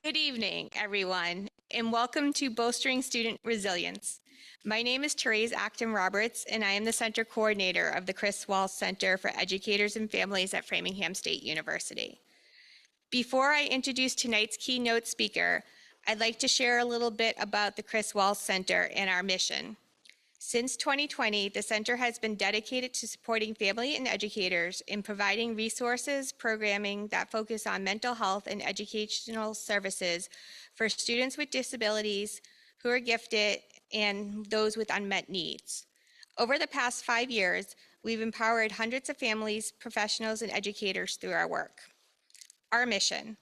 Good evening, everyone, and welcome to Bolstering Student Resilience. My name is Therese Acton Roberts, and I am the Center Coordinator of the Chris Walsh Center for Educators and Families at Framingham State University. Before I introduce tonight's keynote speaker, I'd like to share a little bit about the Chris Walsh Center and our mission. Since 2020, the center has been dedicated to supporting family and educators in providing resources, programming that focus on mental health and educational services for students with disabilities who are gifted and those with unmet needs. Over the past 5 years, we've empowered hundreds of families, professionals, and educators through our work. Our mission.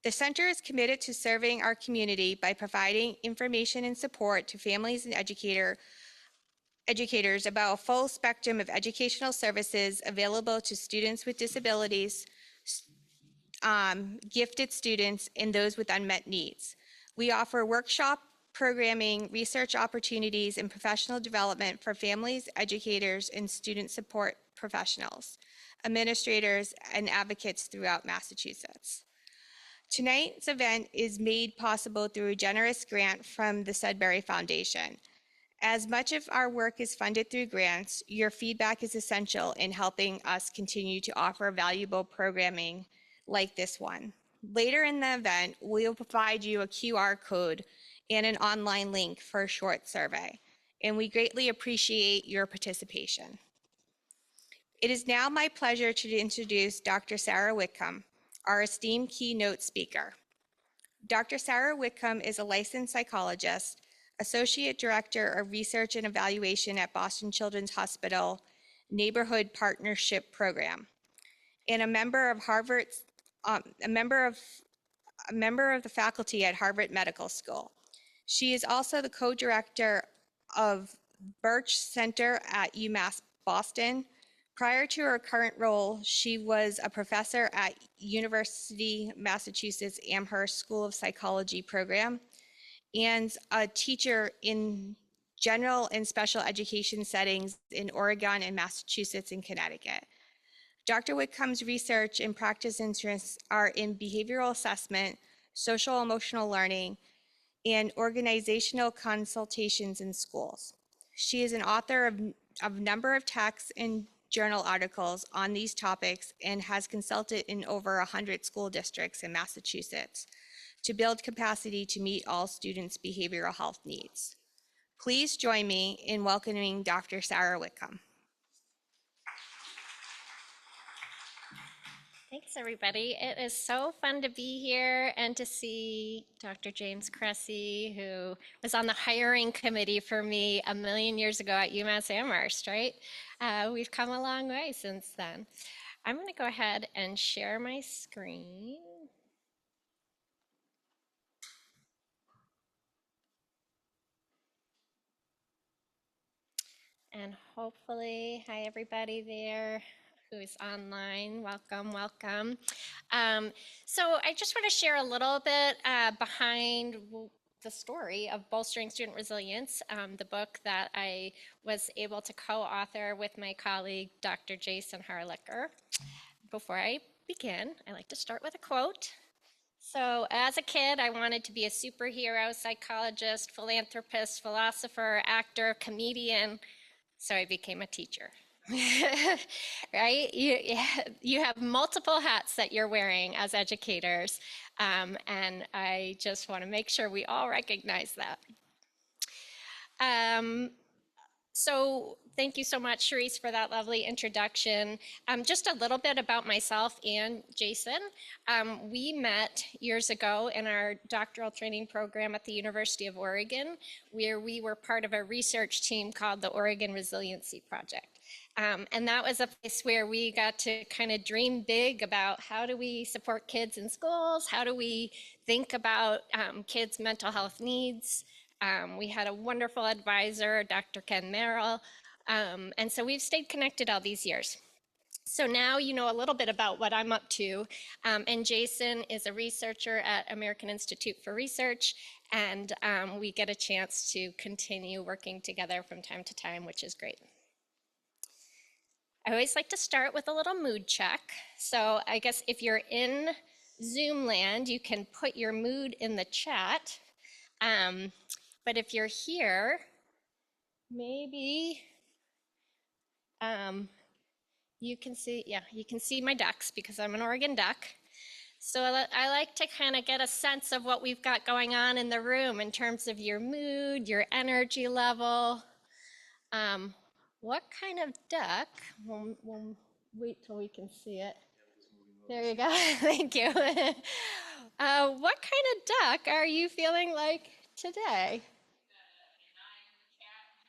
The center is committed to serving our community by providing information and support to families and educators about a full spectrum of educational services available to students with disabilities, gifted students, and those with unmet needs. We offer workshop programming, research opportunities, and professional development for families, educators, and student support professionals, administrators, and advocates throughout Massachusetts. Tonight's event is made possible through a generous grant from the Sudbury Foundation. As much of our work is funded through grants, your feedback is essential in helping us continue to offer valuable programming like this one. Later in the event, we will provide you a QR code and an online link for a short survey, and we greatly appreciate your participation. It is now my pleasure to introduce Dr. Sara Whitcomb, our esteemed keynote speaker. Dr. Sara Whitcomb is a licensed psychologist, Associate Director of Research and Evaluation at Boston Children's Hospital Neighborhood Partnership Program, and a member of the faculty at Harvard Medical School. She is also the co-director of Birch Center at UMass Boston. Prior to her current role, she was a professor at University of Massachusetts Amherst School of Psychology program and a teacher in general and special education settings in Oregon and Massachusetts and Connecticut. Dr. Whitcomb's research and practice interests are in behavioral assessment, social emotional learning, and organizational consultations in schools. She is an author of a number of texts and journal articles on these topics and has consulted in over 100 school districts in Massachusetts to build capacity to meet all students' behavioral health needs. Please join me in welcoming Dr. Sara Whitcomb. Thanks, everybody. It is so fun to be here and to see Dr. James Cressy, who was on the hiring committee for me a million years ago at UMass Amherst, right? We've come a long way since then. I'm going to go ahead and share my screen. And hopefully, hi everybody there who's online. Welcome, welcome. So I just want to share a little bit behind the story of Bolstering Student Resilience, the book that I was able to co-author with my colleague, Dr. Jason Harlicker. Before I begin, I like to start with a quote. So as a kid, I wanted to be a superhero, psychologist, philanthropist, philosopher, actor, comedian, so I became a teacher. Right? You have multiple hats that you're wearing as educators, and I just want to make sure we all recognize that. So thank you so much, Charisse, for that lovely introduction. Just a little bit about myself and Jason. We met years ago in our doctoral training program at the University of Oregon, where we were part of a research team called the Oregon Resiliency Project. And that was a place where we got to kind of dream big about how do we support kids in schools, how do we think about kids' mental health needs. We had a wonderful advisor, Dr. Ken Merrill, and so we've stayed connected all these years. So now you know a little bit about what I'm up to, and Jason is a researcher at American Institute for Research, and we get a chance to continue working together from time to time, which is great. I always like to start with a little mood check. So I guess if you're in Zoom land, you can put your mood in the chat. Um, but if you're here, maybe you can see, yeah, you can see my ducks because I'm an Oregon duck. So I like to kind of get a sense of what we've got going on in the room in terms of your mood, your energy level. Um, what kind of duck? We'll wait till we can see it. There you go. Thank you. What kind of duck are you feeling like today?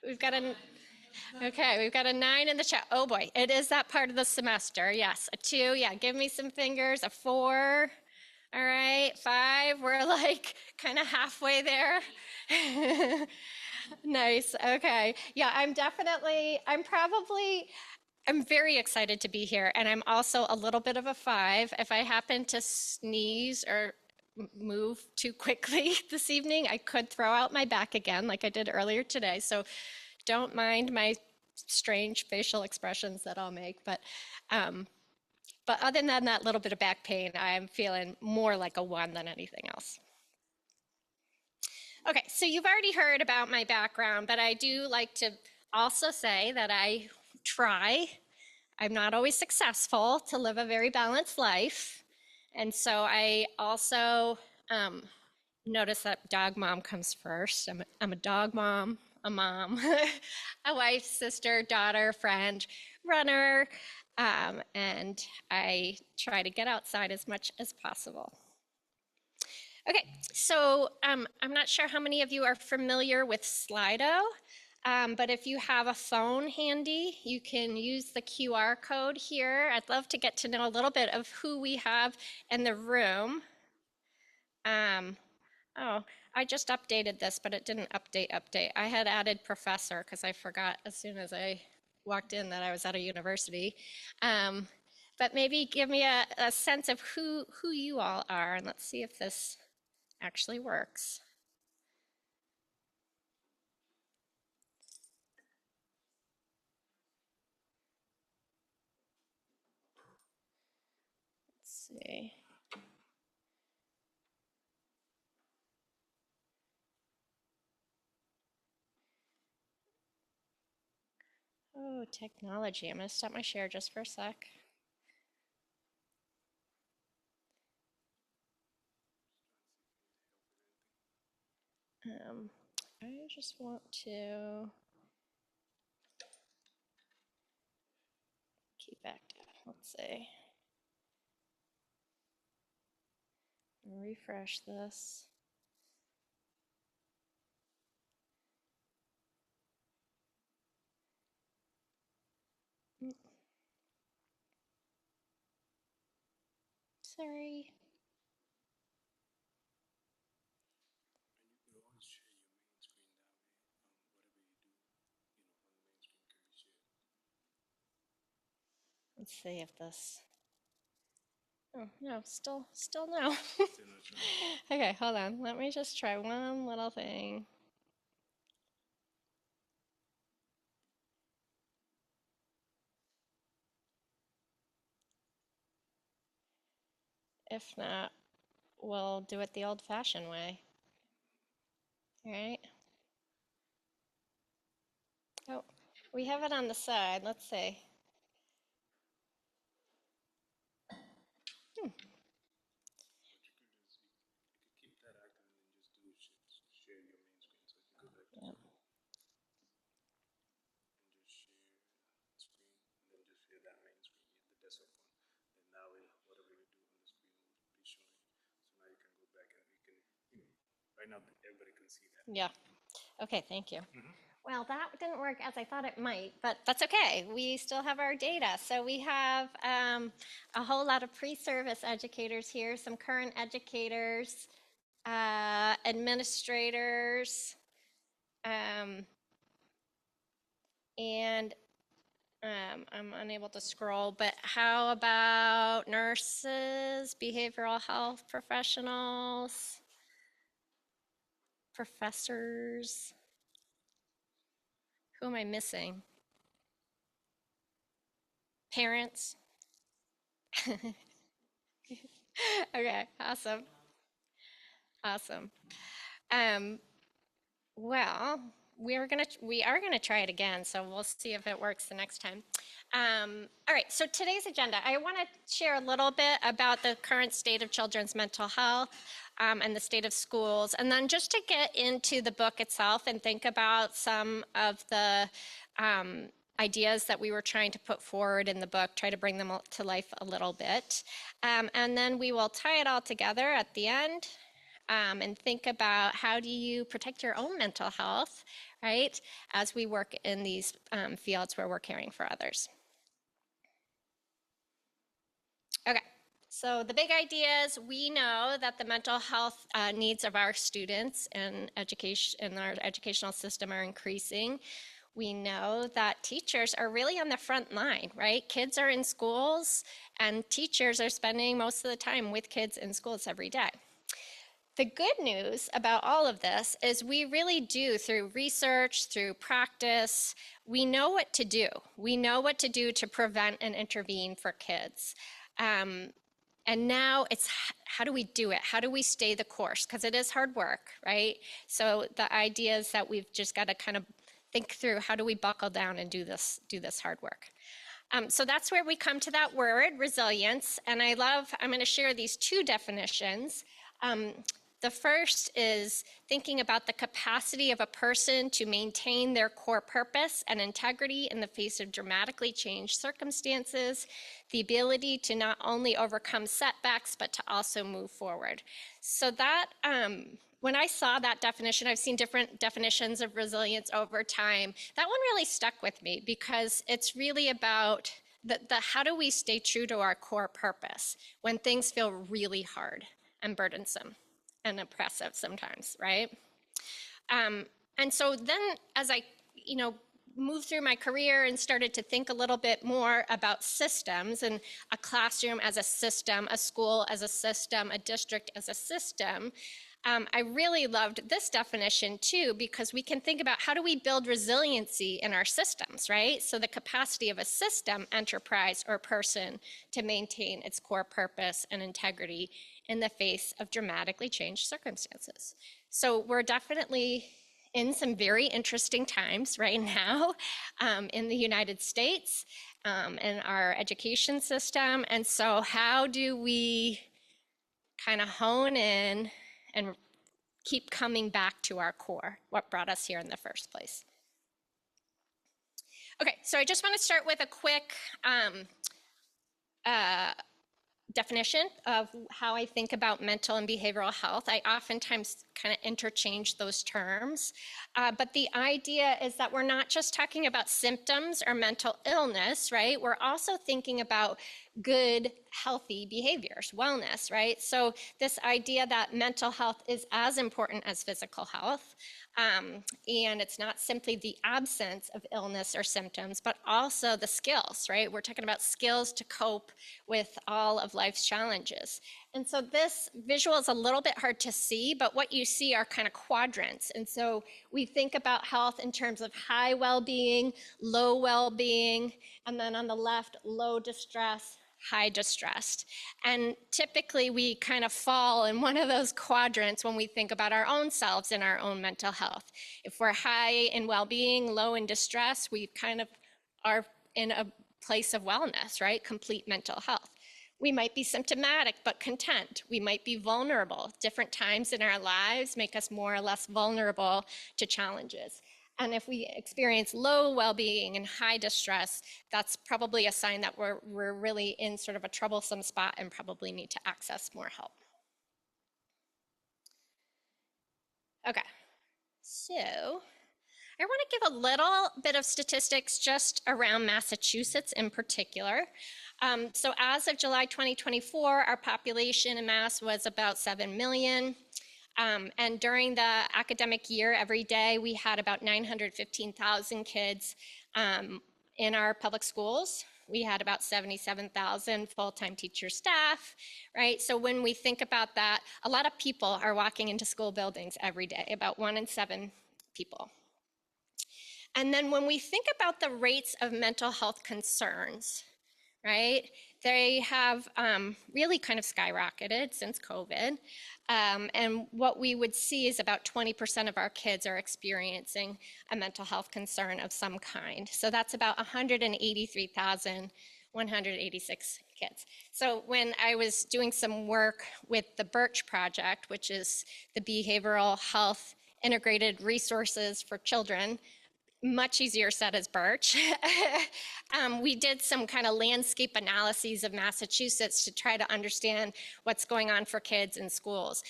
We've got a Okay, we've got a 9 in the chat. Oh boy, it is that part of the semester. Yes, a 2. Yeah, give me some fingers. A 4. All right, 5. We're like kind of halfway there. Nice. Okay. Yeah, I'm very excited to be here. And I'm also a little bit of a 5. If I happen to sneeze or move too quickly this evening, I could throw out my back again like I did earlier today. So don't mind my strange facial expressions that I'll make. But other than that little bit of back pain, I'm feeling more like a 1 than anything else. Okay, so you've already heard about my background, but I do like to also say that I'm not always successful to live a very balanced life. And so I also notice that dog mom comes first. I'm a dog mom, a mom, a wife, sister, daughter, friend, runner, and I try to get outside as much as possible. Okay, so I'm not sure how many of you are familiar with Slido, but if you have a phone handy, you can use the QR code here. I'd love to get to know a little bit of who we have in the room. Oh, I just updated this, but it didn't update. I had added professor because I forgot as soon as I walked in that I was at a university. Um, but maybe give me a sense of who you all are, and let's see if this actually works. Let's see. Oh, technology. I'm going to stop my share just for a sec. I just want to keep active. Let's see. Refresh this. Sorry. Let's see if this. Oh, no, still no. Okay, hold on. Let me just try one little thing. If not, we'll do it the old-fashioned way. All right. Oh, we have it on the side. Let's see. Yep. Yeah. Okay, thank you. Well, that didn't work as I thought it might, but that's okay. We still have our data. So we have a whole lot of pre-service educators here, some current educators, administrators, um, and I'm unable to scroll, but how about nurses, behavioral health professionals, professors? Who am I missing? Parents? Okay, awesome. Awesome. Um, well, we are gonna try it again, so we'll see if it works the next time. All right, so today's agenda, I want to share a little bit about the current state of children's mental health and the state of schools, and then just to get into the book itself and think about some of the ideas that we were trying to put forward in the book, try to bring them to life a little bit. And then we will tie it all together at the end and think about how do you protect your own mental health, right, as we work in these fields where we're caring for others. Okay, so the big idea is we know that the mental health needs of our students and education in our educational system are increasing. We know that teachers are really on the front line, right? Kids are in schools and teachers are spending most of the time with kids in schools every day. The good news about all of this is we really do, through research, through practice, we know what to do. We know what to do to prevent and intervene for kids. And now it's how do we do it? How do we stay the course? Because it is hard work, right? So the idea is that we've just got to kind of think through how do we buckle down and do this hard work. So that's where we come to that word, resilience. And I'm going to share these two definitions. The first is thinking about the capacity of a person to maintain their core purpose and integrity in the face of dramatically changed circumstances, the ability to not only overcome setbacks, but to also move forward. So that, when I saw that definition, I've seen different definitions of resilience over time. That one really stuck with me because it's really about the how do we stay true to our core purpose when things feel really hard and burdensome and oppressive sometimes, right? And so then as I, moved through my career and started to think a little bit more about systems and a classroom as a system, a school as a system, a district as a system, I really loved this definition too, because we can think about how do we build resiliency in our systems, right? So the capacity of a system, enterprise, or person to maintain its core purpose and integrity in the face of dramatically changed circumstances. So we're definitely in some very interesting times right now in the United States, in our education system. And so how do we kind of hone in and keep coming back to our core, what brought us here in the first place? Okay, so I just want to start with a quick definition of how I think about mental and behavioral health. I oftentimes kind of interchange those terms, but the idea is that we're not just talking about symptoms or mental illness, right? We're also thinking about good, healthy behaviors, wellness, right? So this idea that mental health is as important as physical health, and it's not simply the absence of illness or symptoms, but also the skills, right? We're talking about skills to cope with all of life's challenges. And so this visual is a little bit hard to see, but what you see are kind of quadrants. And so we think about health in terms of high well-being, low well-being, and then on the left, low distress, high distressed. And typically we kind of fall in one of those quadrants when we think about our own selves and our own mental health. If we're high in well-being, low in distress, we kind of are in a place of wellness, right? Complete mental health. We might be symptomatic but content. We might be vulnerable. Different times in our lives make us more or less vulnerable to challenges. And if we experience low well-being and high distress, that's probably a sign that we're really in sort of a troublesome spot and probably need to access more help. Okay, so I want to give a little bit of statistics just around Massachusetts in particular. So as of July 2024, our population in Mass was about 7 million. And during the academic year, every day, we had about 915,000 kids in our public schools. We had about 77,000 full-time teacher staff, right? So when we think about that, a lot of people are walking into school buildings every day, about 1 in 7 people. And then when we think about the rates of mental health concerns, right? they have really kind of skyrocketed since COVID. And what we would see is about 20% of our kids are experiencing a mental health concern of some kind. So that's about 183,186 kids. So when I was doing some work with the Birch Project, which is the behavioral health integrated resources for children, much easier said as Birch. We did some kind of landscape analyses of Massachusetts to try to understand what's going on for kids in schools.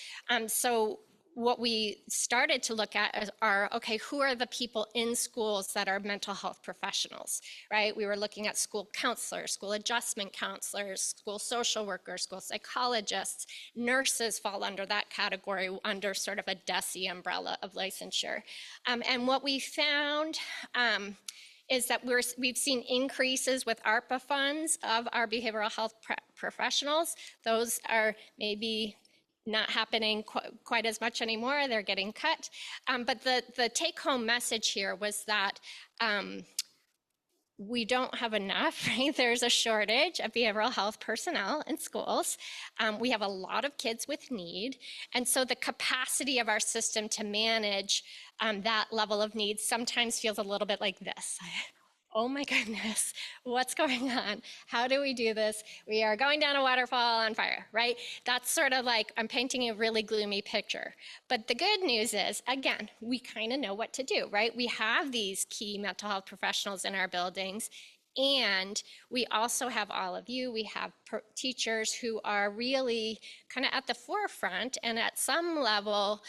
So what we started to look at are, okay, who are the people in schools that are mental health professionals, right? We were looking at school counselors, school adjustment counselors, school social workers, school psychologists. Nurses fall under that category, under sort of a DESE umbrella of licensure. And what we found is that we've seen increases with ARPA funds of our behavioral health professionals. Those are maybe not happening quite as much anymore. They're getting cut. But the take-home message here was that we don't have enough, right? There's a shortage of behavioral health personnel in schools. We have a lot of kids with need. And so the capacity of our system to manage that level of need sometimes feels a little bit like this. Oh my goodness, what's going on? How do we do this? We are going down a waterfall on fire, right? That's sort of like, I'm painting a really gloomy picture. But the good news is, again, we kind of know what to do, right? We have these key mental health professionals in our buildings. And we also have all of you, we have teachers who are really kind of at the forefront and at some level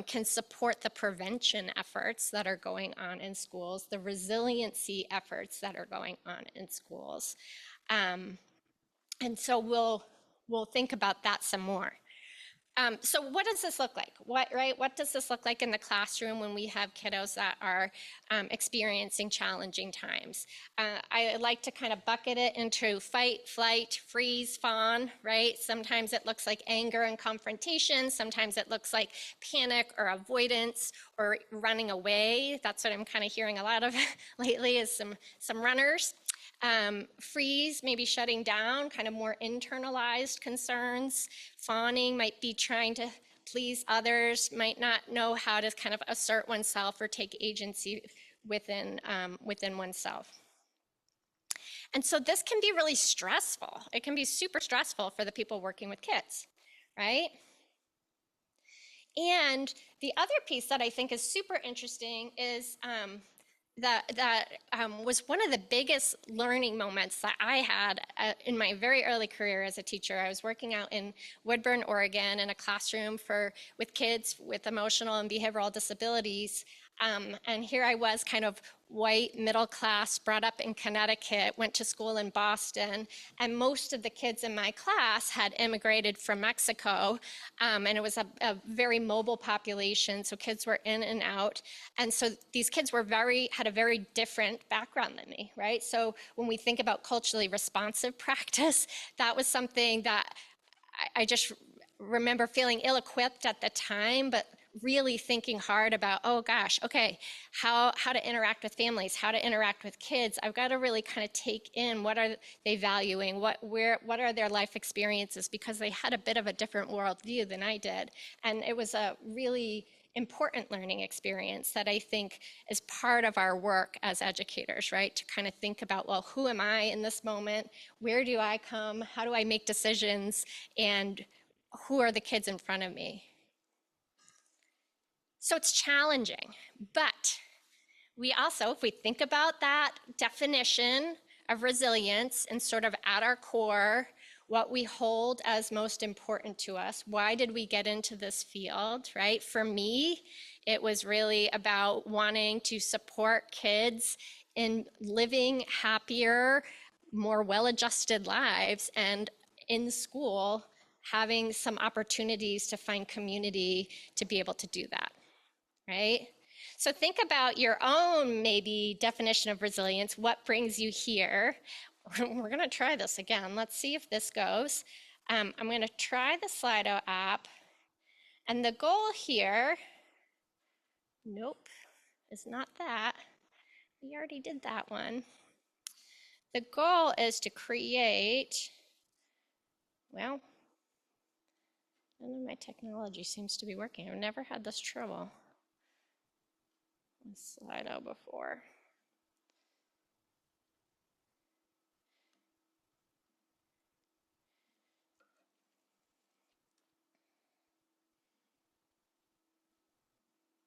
can support the prevention efforts that are going on in schools, the resiliency efforts that are going on in schools. And so we'll think about that some more. So what does this look like? What does this look like in the classroom when we have kiddos that are experiencing challenging times? I like to kind of bucket it into fight, flight, freeze, fawn, right? Sometimes it looks like anger and confrontation. Sometimes it looks like panic or avoidance or running away. That's what I'm kind of hearing a lot of lately is some runners. Freeze, maybe shutting down, kind of more internalized concerns. Fawning might be trying to please others, might not know how to kind of assert oneself or take agency within oneself. And so this can be really stressful. It can be super stressful for the people working with kids, right? And the other piece that I think is super interesting is that was one of the biggest learning moments that I had in my very early career as a teacher. I was working out in Woodburn, Oregon, in a classroom with kids with emotional and behavioral disabilities. And here I was, kind of white, middle class, brought up in Connecticut, went to school in Boston, and most of the kids in my class had immigrated from Mexico, and it was a very mobile population, so kids were in and out. And so these kids had a very different background than me, right? So when we think about culturally responsive practice, that was something that I just remember feeling ill-equipped at the time, but really thinking hard about, oh gosh, okay, how to interact with families, how to interact with kids. I've got to really kind of take in what are they valuing, what are their life experiences, because they had a bit of a different worldview than I did. And it was a really important learning experience that I think is part of our work as educators, right? To kind of think about, well, who am I in this moment? Where do I come? How do I make decisions? And who are the kids in front of me? So it's challenging, but we also, if we think about that definition of resilience and sort of at our core, what we hold as most important to us, why did we get into this field, right? For me, it was really about wanting to support kids in living happier, more well-adjusted lives, and in school, having some opportunities to find community to be able to do that. Right? So think about your own maybe definition of resilience. What brings you here? We're going to try this again. Let's see if this goes. I'm going to try the Slido app. And the goal here, nope, is not that. We already did that one. The goal is to create Well, none of my technology seems to be working. I've never had this trouble with Slido before.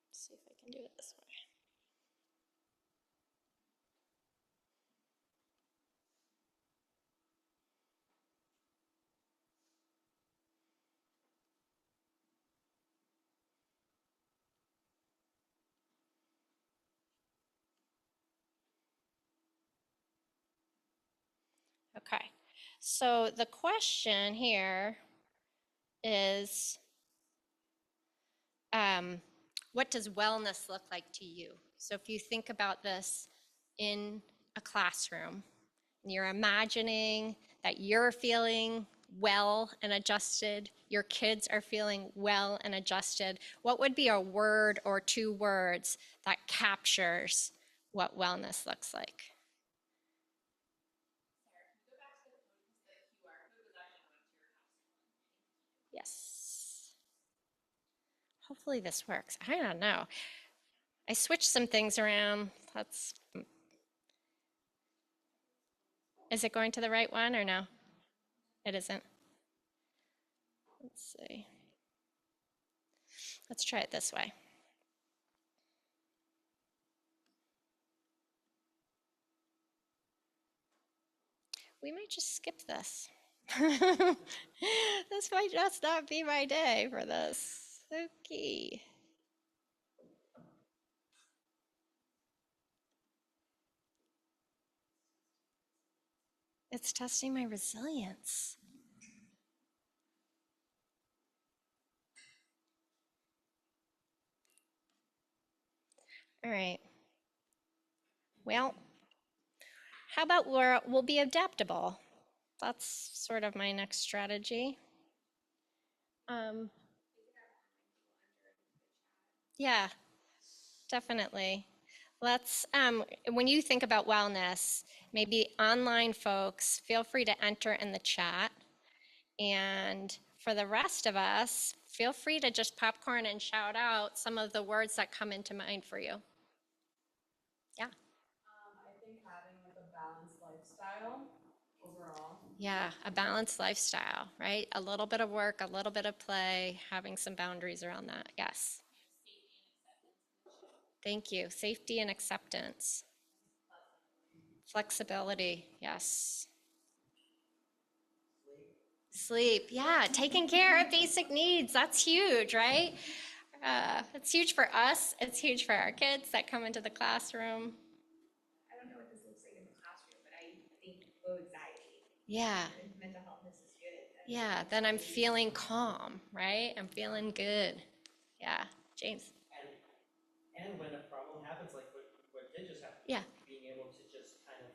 Let's see if I can do it this way. Okay, so the question here is, what does wellness look like to you? So if you think about this in a classroom, and you're imagining that you're feeling well and adjusted, your kids are feeling well and adjusted, what would be a word or two words that captures what wellness looks like? Yes. Hopefully this works. I don't know. I switched some things around. Is it going to the right one or no? It isn't. Let's see. Let's try it this way. We might just skip this. This might just not be my day for this. Okay. It's testing my resilience. All right. Well, how about we'll be adaptable? That's sort of my next strategy. Yeah, definitely. Let's, when you think about wellness, maybe online folks, feel free to enter in the chat. And for the rest of us, feel free to just popcorn and shout out some of the words that come into mind for you. Yeah. I think having like a balanced lifestyle overall. Yeah, a balanced lifestyle, right? A little bit of work, a little bit of play, having some boundaries around that. Yes. Thank you. Safety and acceptance. Flexibility. Yes. Sleep. Yeah, taking care of basic needs. That's huge, right? It's huge for us. It's huge for our kids that come into the classroom. I don't know what this looks like in the classroom, but I think low anxiety. Yeah. And mental health is good. Yeah, then I'm feeling calm, right? I'm feeling good. Yeah, James. And when a problem happens, like what did just happen, Yeah. being able to just kind of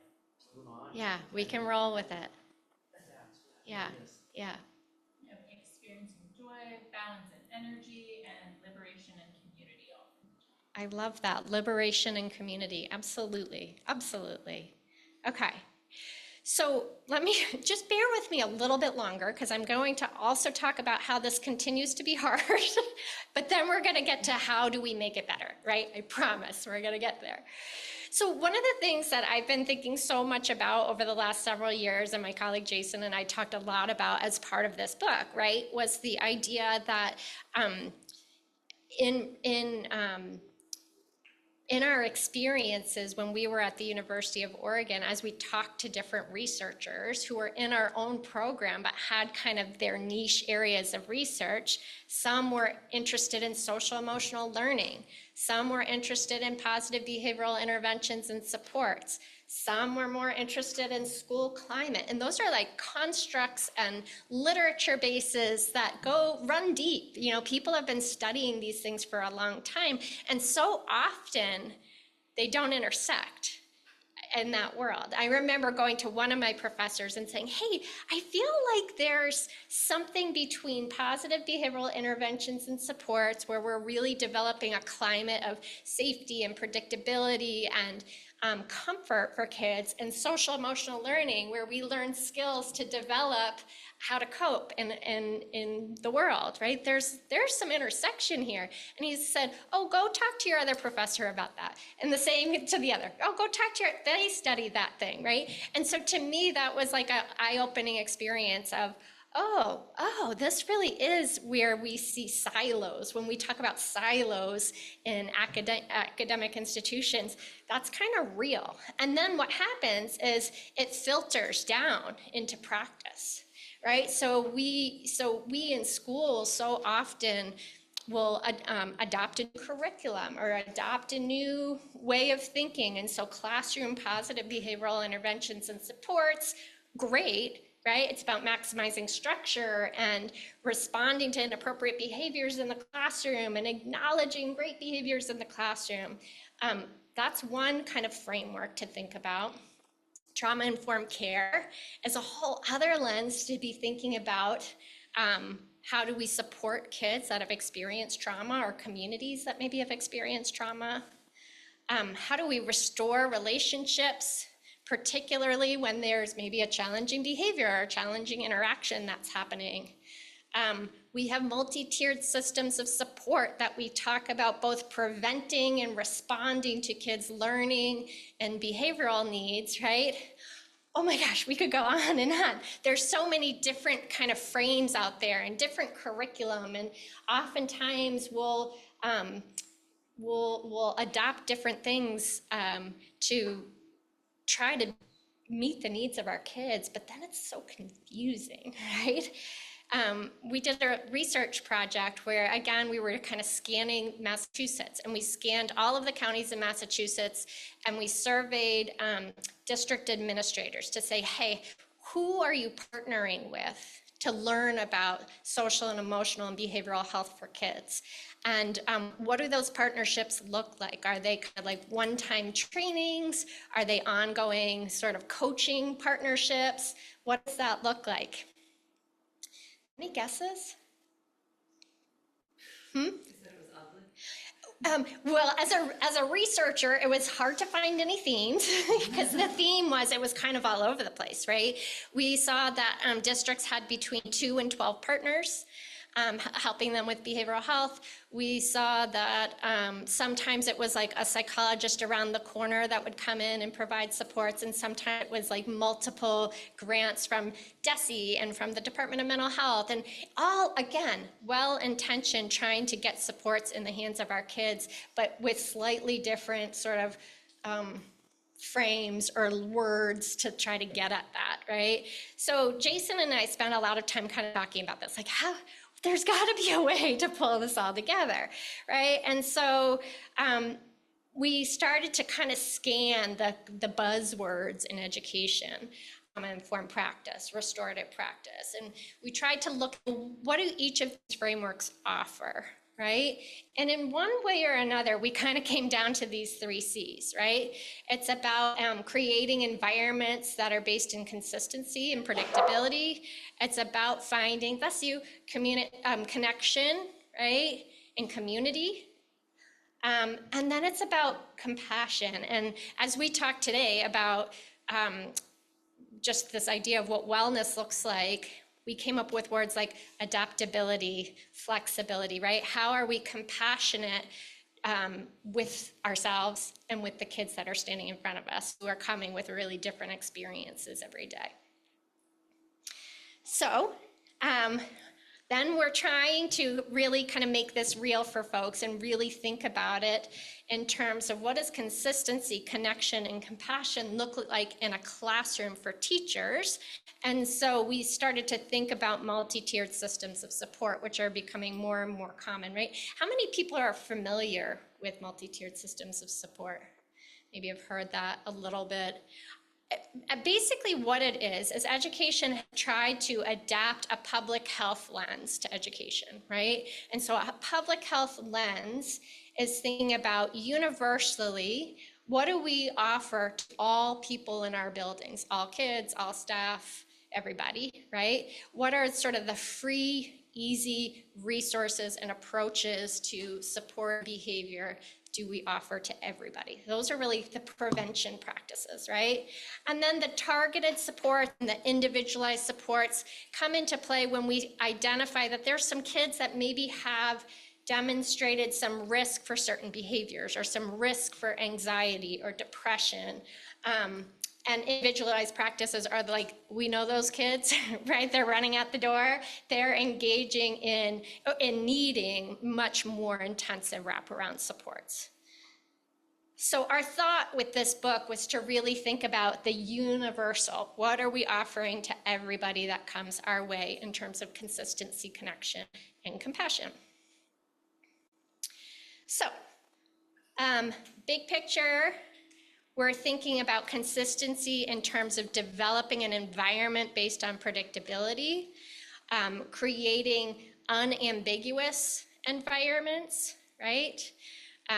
move on. Yeah, we can roll with it. Adapt. Yeah, yeah. You know, experiencing joy, balance and energy, and liberation and community all from the top. I love that. Liberation and community. Absolutely. Absolutely. Okay. So let me just bear with me a little bit longer because I'm going to also talk about how this continues to be hard, but then we're going to get to how do we make it better, right? I promise we're going to get there. So one of the things that I've been thinking so much about over the last several years, and my colleague Jason and I talked a lot about as part of this book, right, was the idea that in our experiences when we were at the University of Oregon, as we talked to different researchers who were in our own program but had kind of their niche areas of research, some were interested in social emotional learning, some were interested in positive behavioral interventions and supports, some were more interested in school climate. And those are like constructs and literature bases that run deep. You know, people have been studying these things for a long time. And so often they don't intersect in that world. I remember going to one of my professors and saying, hey, I feel like there's something between positive behavioral interventions and supports where we're really developing a climate of safety and predictability and comfort for kids, and social emotional learning, where we learn skills to develop how to cope in the world, right? There's some intersection here. And he said, oh, go talk to your other professor about that. And the same to the other, oh, go talk to they study that thing, right? And so to me, that was like an eye-opening experience of, oh, this really is where we see silos. When we talk about silos in academic institutions, that's kind of real. And then what happens is it filters down into practice, right? So we in schools so often will adopt a new curriculum or adopt a new way of thinking. And so classroom positive behavioral interventions and supports, great, right? It's about maximizing structure and responding to inappropriate behaviors in the classroom and acknowledging great behaviors in the classroom. That's one kind of framework to think about. Trauma-informed care is a whole other lens to be thinking about. How do we support kids that have experienced trauma, or communities that maybe have experienced trauma? How do we restore relationships, particularly when there's maybe a challenging behavior or challenging interaction that's happening? We have multi-tiered systems of support that we talk about, both preventing and responding to kids' learning and behavioral needs, right? Oh my gosh, we could go on and on. There's so many different kind of frames out there and different curriculum, and oftentimes we'll adopt different things to try to meet the needs of our kids, but then it's so confusing, right? We did a research project where, again, we were kind of scanning Massachusetts, and we scanned all of the counties in Massachusetts, and we surveyed district administrators to say, hey, who are you partnering with to learn about social and emotional and behavioral health for kids? And what do those partnerships look like? Are they kind of like one-time trainings? Are they ongoing sort of coaching partnerships? What does that look like? Any guesses? Well, as a researcher, it was hard to find any themes because the theme was, it was kind of all over the place, right? We saw that districts had between 2 and 12 partners helping them with behavioral health. We saw that sometimes it was like a psychologist around the corner that would come in and provide supports, and sometimes it was like multiple grants from DESE and from the Department of Mental Health, and all, again, well-intentioned, trying to get supports in the hands of our kids, but with slightly different sort of frames or words to try to get at that, right? So Jason and I spent a lot of time kind of talking about this, like there's got to be a way to pull this all together, right? And so we started to kind of scan the buzzwords in education, informed practice, restorative practice, and we tried to look at what do each of these frameworks offer, right? And in one way or another, we kind of came down to these 3 C's, right? It's about creating environments that are based in consistency and predictability. It's about finding, bless you, connection, right? And community. And then it's about compassion. And as we talked today about just this idea of what wellness looks like, we came up with words like adaptability, flexibility, right? How are we compassionate with ourselves and with the kids that are standing in front of us, who are coming with really different experiences every day? So then we're trying to really kind of make this real for folks and really think about it in terms of what does consistency, connection, and compassion look like in a classroom for teachers. And so we started to think about multi-tiered systems of support, which are becoming more and more common, right? How many people are familiar with multi-tiered systems of support? Maybe have heard that a little bit. Basically what it is education tried to adapt a public health lens to education, right? And so a public health lens is thinking about universally, what do we offer to all people in our buildings, all kids, all staff, everybody, right? What are sort of the free, easy resources and approaches to support behavior, do we offer to everybody? Those are really the prevention practices, right? And then the targeted support and the individualized supports come into play when we identify that there's some kids that maybe have demonstrated some risk for certain behaviors or some risk for anxiety or depression. And individualized practices are like, we know those kids, right? They're running out the door. They're engaging in needing much more intensive wraparound supports. So our thought with this book was to really think about the universal. What are we offering to everybody that comes our way in terms of consistency, connection, and compassion? So, big picture, we're thinking about consistency in terms of developing an environment based on predictability, creating unambiguous environments, right?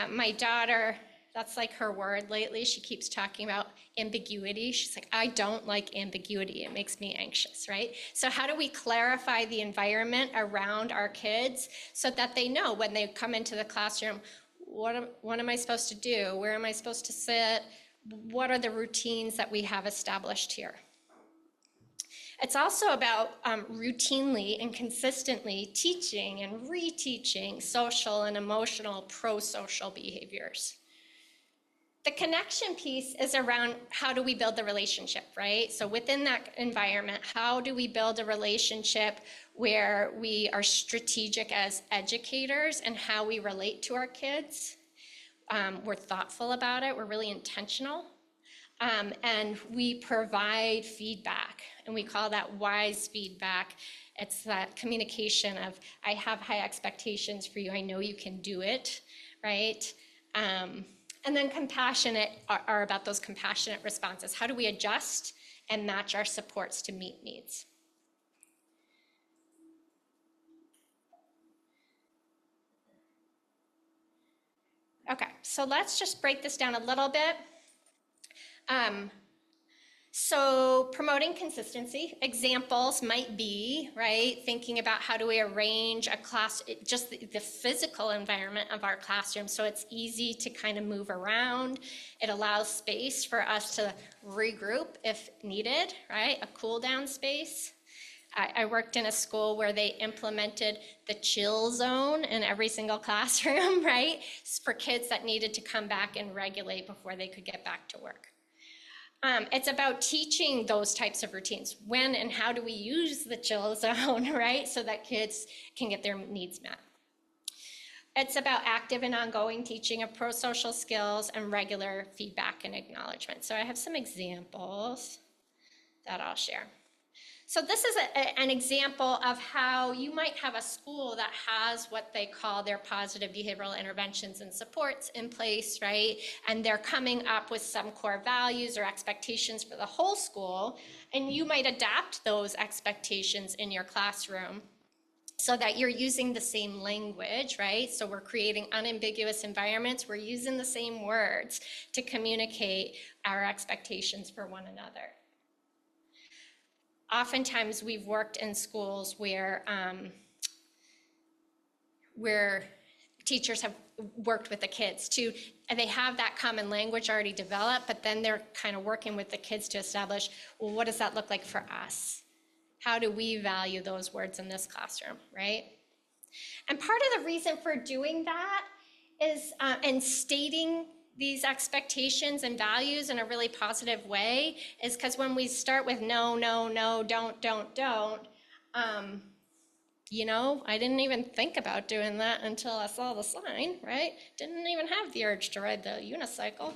My daughter, that's like her word lately. She keeps talking about ambiguity. She's like, I don't like ambiguity. It makes me anxious, right? So how do we clarify the environment around our kids so that they know when they come into the classroom, what am I supposed to do? Where am I supposed to sit? What are the routines that we have established here? It's also about routinely and consistently teaching and reteaching social and emotional pro-social behaviors. The connection piece is around how do we build the relationship, right? So within that environment, how do we build a relationship where we are strategic as educators and how we relate to our kids? We're thoughtful about it, we're really intentional. And we provide feedback, and we call that wise feedback. It's that communication of, I have high expectations for you, I know you can do it, right? And then compassionate are about those compassionate responses. How do we adjust and match our supports to meet needs? Okay, so let's just break this down a little bit. So promoting consistency, examples might be, right, thinking about how do we arrange a class, just the physical environment of our classroom so it's easy to kind of move around. It allows space for us to regroup if needed, right, a cool down space. I worked in a school where they implemented the chill zone in every single classroom, right, for kids that needed to come back and regulate before they could get back to work. It's about teaching those types of routines. When and how do we use the chill zone, right, so that kids can get their needs met. It's about active and ongoing teaching of pro-social skills and regular feedback and acknowledgement. So I have some examples that I'll share. So this is an example of how you might have a school that has what they call their positive behavioral interventions and supports in place, right? And they're coming up with some core values or expectations for the whole school, and you might adapt those expectations in your classroom so that you're using the same language, right? So we're creating unambiguous environments. We're using the same words to communicate our expectations for one another. Oftentimes we've worked in schools where teachers have worked with the kids too, and they have that common language already developed, but then they're kind of working with the kids to establish, well, what does that look like for us? How do we value those words in this classroom, right? And part of the reason for doing that is, and stating these expectations and values in a really positive way, is because when we start with no, no, no, don't, you know, I didn't even think about doing that until I saw the sign, right? Didn't even have the urge to ride the unicycle.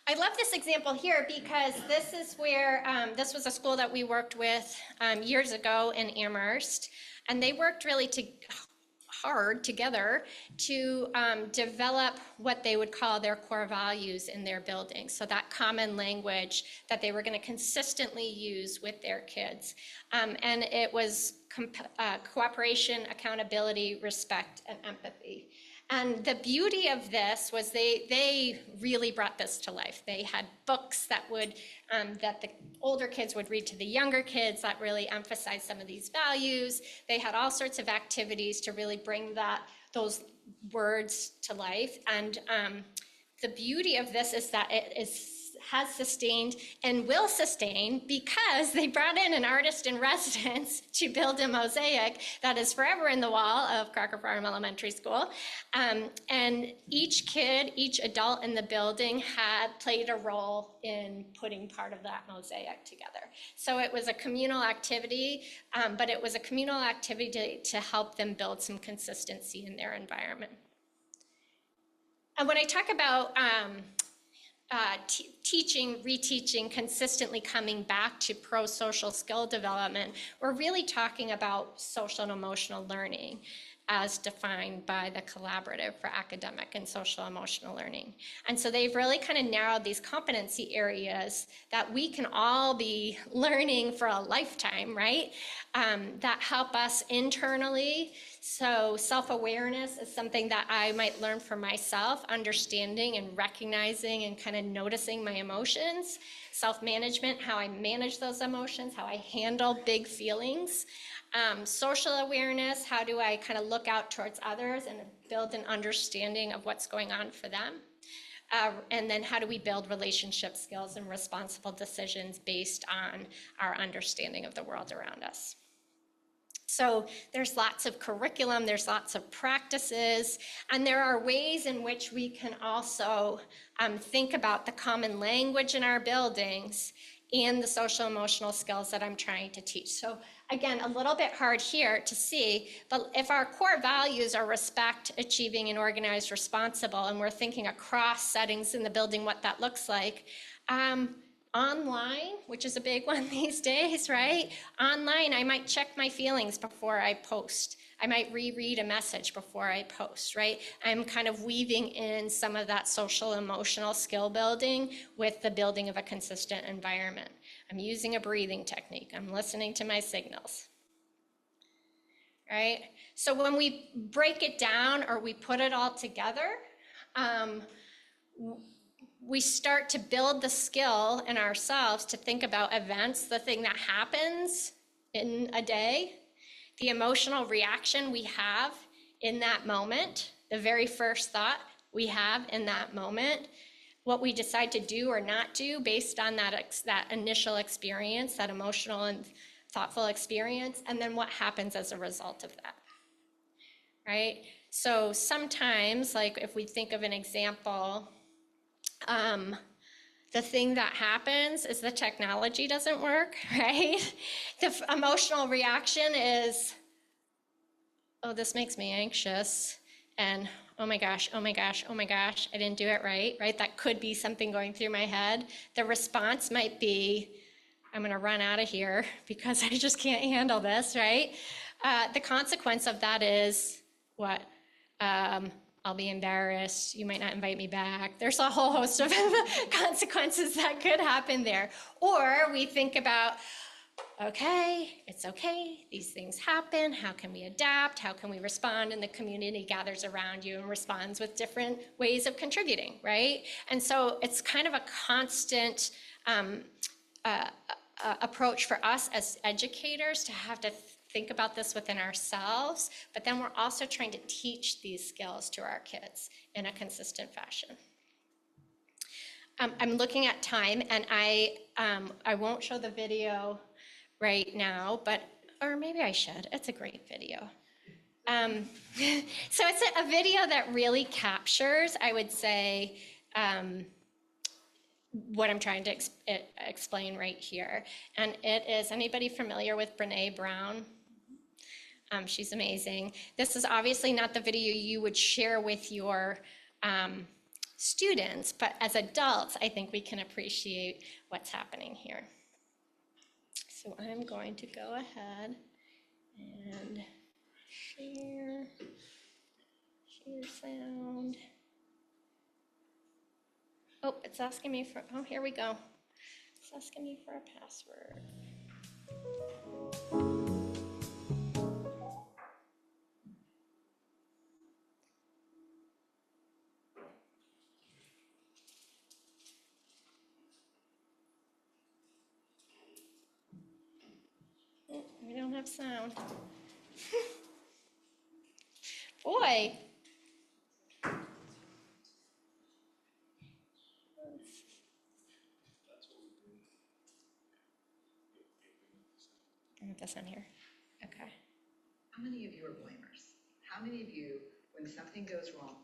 I love this example here because this is where, this was a school that we worked with years ago in Amherst, and they worked really hard together to develop what they would call their core values in their building. So that common language that they were going to consistently use with their kids. And it was cooperation, accountability, respect, and empathy. And the beauty of this was they really brought this to life. They had books that that the older kids would read to the younger kids that really emphasized some of these values. They had all sorts of activities to really bring that those words to life. And the beauty of this is that has sustained and will sustain because they brought in an artist in residence to build a mosaic that is forever in the wall of Crocker Farm Elementary School. And each kid, each adult in the building had played a role in putting part of that mosaic together. So it was a communal activity, but it was a communal activity to help them build some consistency in their environment. And when I talk about teaching, reteaching, consistently coming back to pro-social skill development, we're really talking about social and emotional learning as defined by the Collaborative for Academic and Social Emotional Learning. And so they've really kind of narrowed these competency areas that we can all be learning for a lifetime, right? That help us internally. So self-awareness is something that I might learn for myself, understanding and recognizing and kind of noticing my emotions. Self-management, how I manage those emotions, how I handle big feelings. Social awareness, how do I kind of look out towards others and build an understanding of what's going on for them? And then how do we build relationship skills and responsible decisions based on our understanding of the world around us? So there's lots of curriculum, there's lots of practices, and there are ways in which we can also think about the common language in our buildings and the social emotional skills that I'm trying to teach. So again, a little bit hard here to see, but if our core values are respect, achieving, and organized, responsible, and we're thinking across settings in the building what that looks like, online, which is a big one these days, right? Online, I might check my feelings before I post. I might reread a message before I post, right? I'm kind of weaving in some of that social emotional skill building with the building of a consistent environment. I'm using a breathing technique. I'm listening to my signals, right? So when we break it down or we put it all together, we start to build the skill in ourselves to think about events, the thing that happens in a day, the emotional reaction we have in that moment, the very first thought we have in that moment, what we decide to do or not do based on that initial experience, that emotional and thoughtful experience, and then what happens as a result of that, right? So sometimes, like if we think of an example, the thing that happens is the technology doesn't work, right? The emotional reaction is, oh, this makes me anxious, and oh my gosh, oh my gosh, oh my gosh, I didn't do it right? That could be something going through my head. The response might be, I'm gonna run out of here because I just can't handle this, right? The consequence of that is what? I'll be embarrassed, you might not invite me back. There's a whole host of consequences that could happen there. Or we think about, okay, it's okay, these things happen, how can we adapt, how can we respond, and the community gathers around you and responds with different ways of contributing, right? And so it's kind of a constant approach for us as educators to have to think about this within ourselves, but then we're also trying to teach these skills to our kids in a consistent fashion. I'm looking at time, and I won't show the video right now, but, or maybe I should. It's a great video. So it's a video that really captures, I would say, what I'm trying to explain right here. And it is, anybody familiar with Brene Brown? She's amazing. This is obviously not the video you would share with your students, but as adults, I think we can appreciate what's happening here. So I'm going to go ahead and share sound. Oh, it's asking me for, oh, here we go. It's asking me for a password. We don't have sound. Boy. I have this on here. Okay. How many of you are blamers? How many of you, when something goes wrong,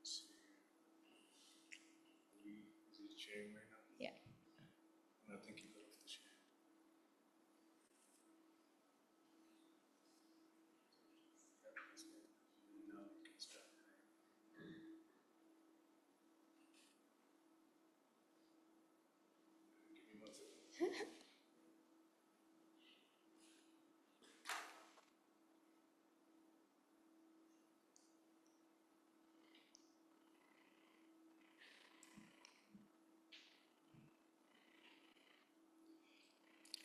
Is it sharing right now? Yeah. I think you got off the share. Now you can start. Give me 1 second.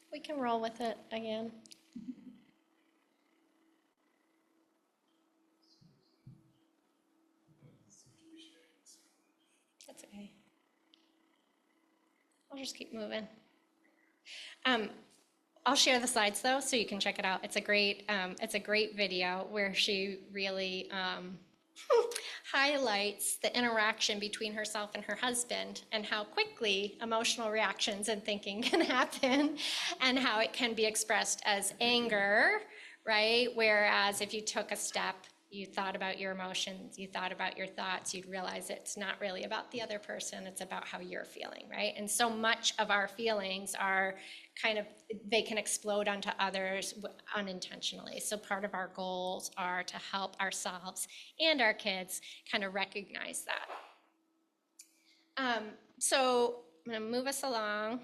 We can roll with it again. That's okay. I'll just keep moving. I'll share the slides though, so you can check it out. It's a great video where she really highlights the interaction between herself and her husband and how quickly emotional reactions and thinking can happen and how it can be expressed as anger, right? Whereas if you took a step, you thought about your emotions, you thought about your thoughts, you'd realize it's not really about the other person, it's about how you're feeling, right? And so much of our feelings are kind of, they can explode onto others unintentionally. So part of our goals are to help ourselves and our kids kind of recognize that. So I'm gonna move us along.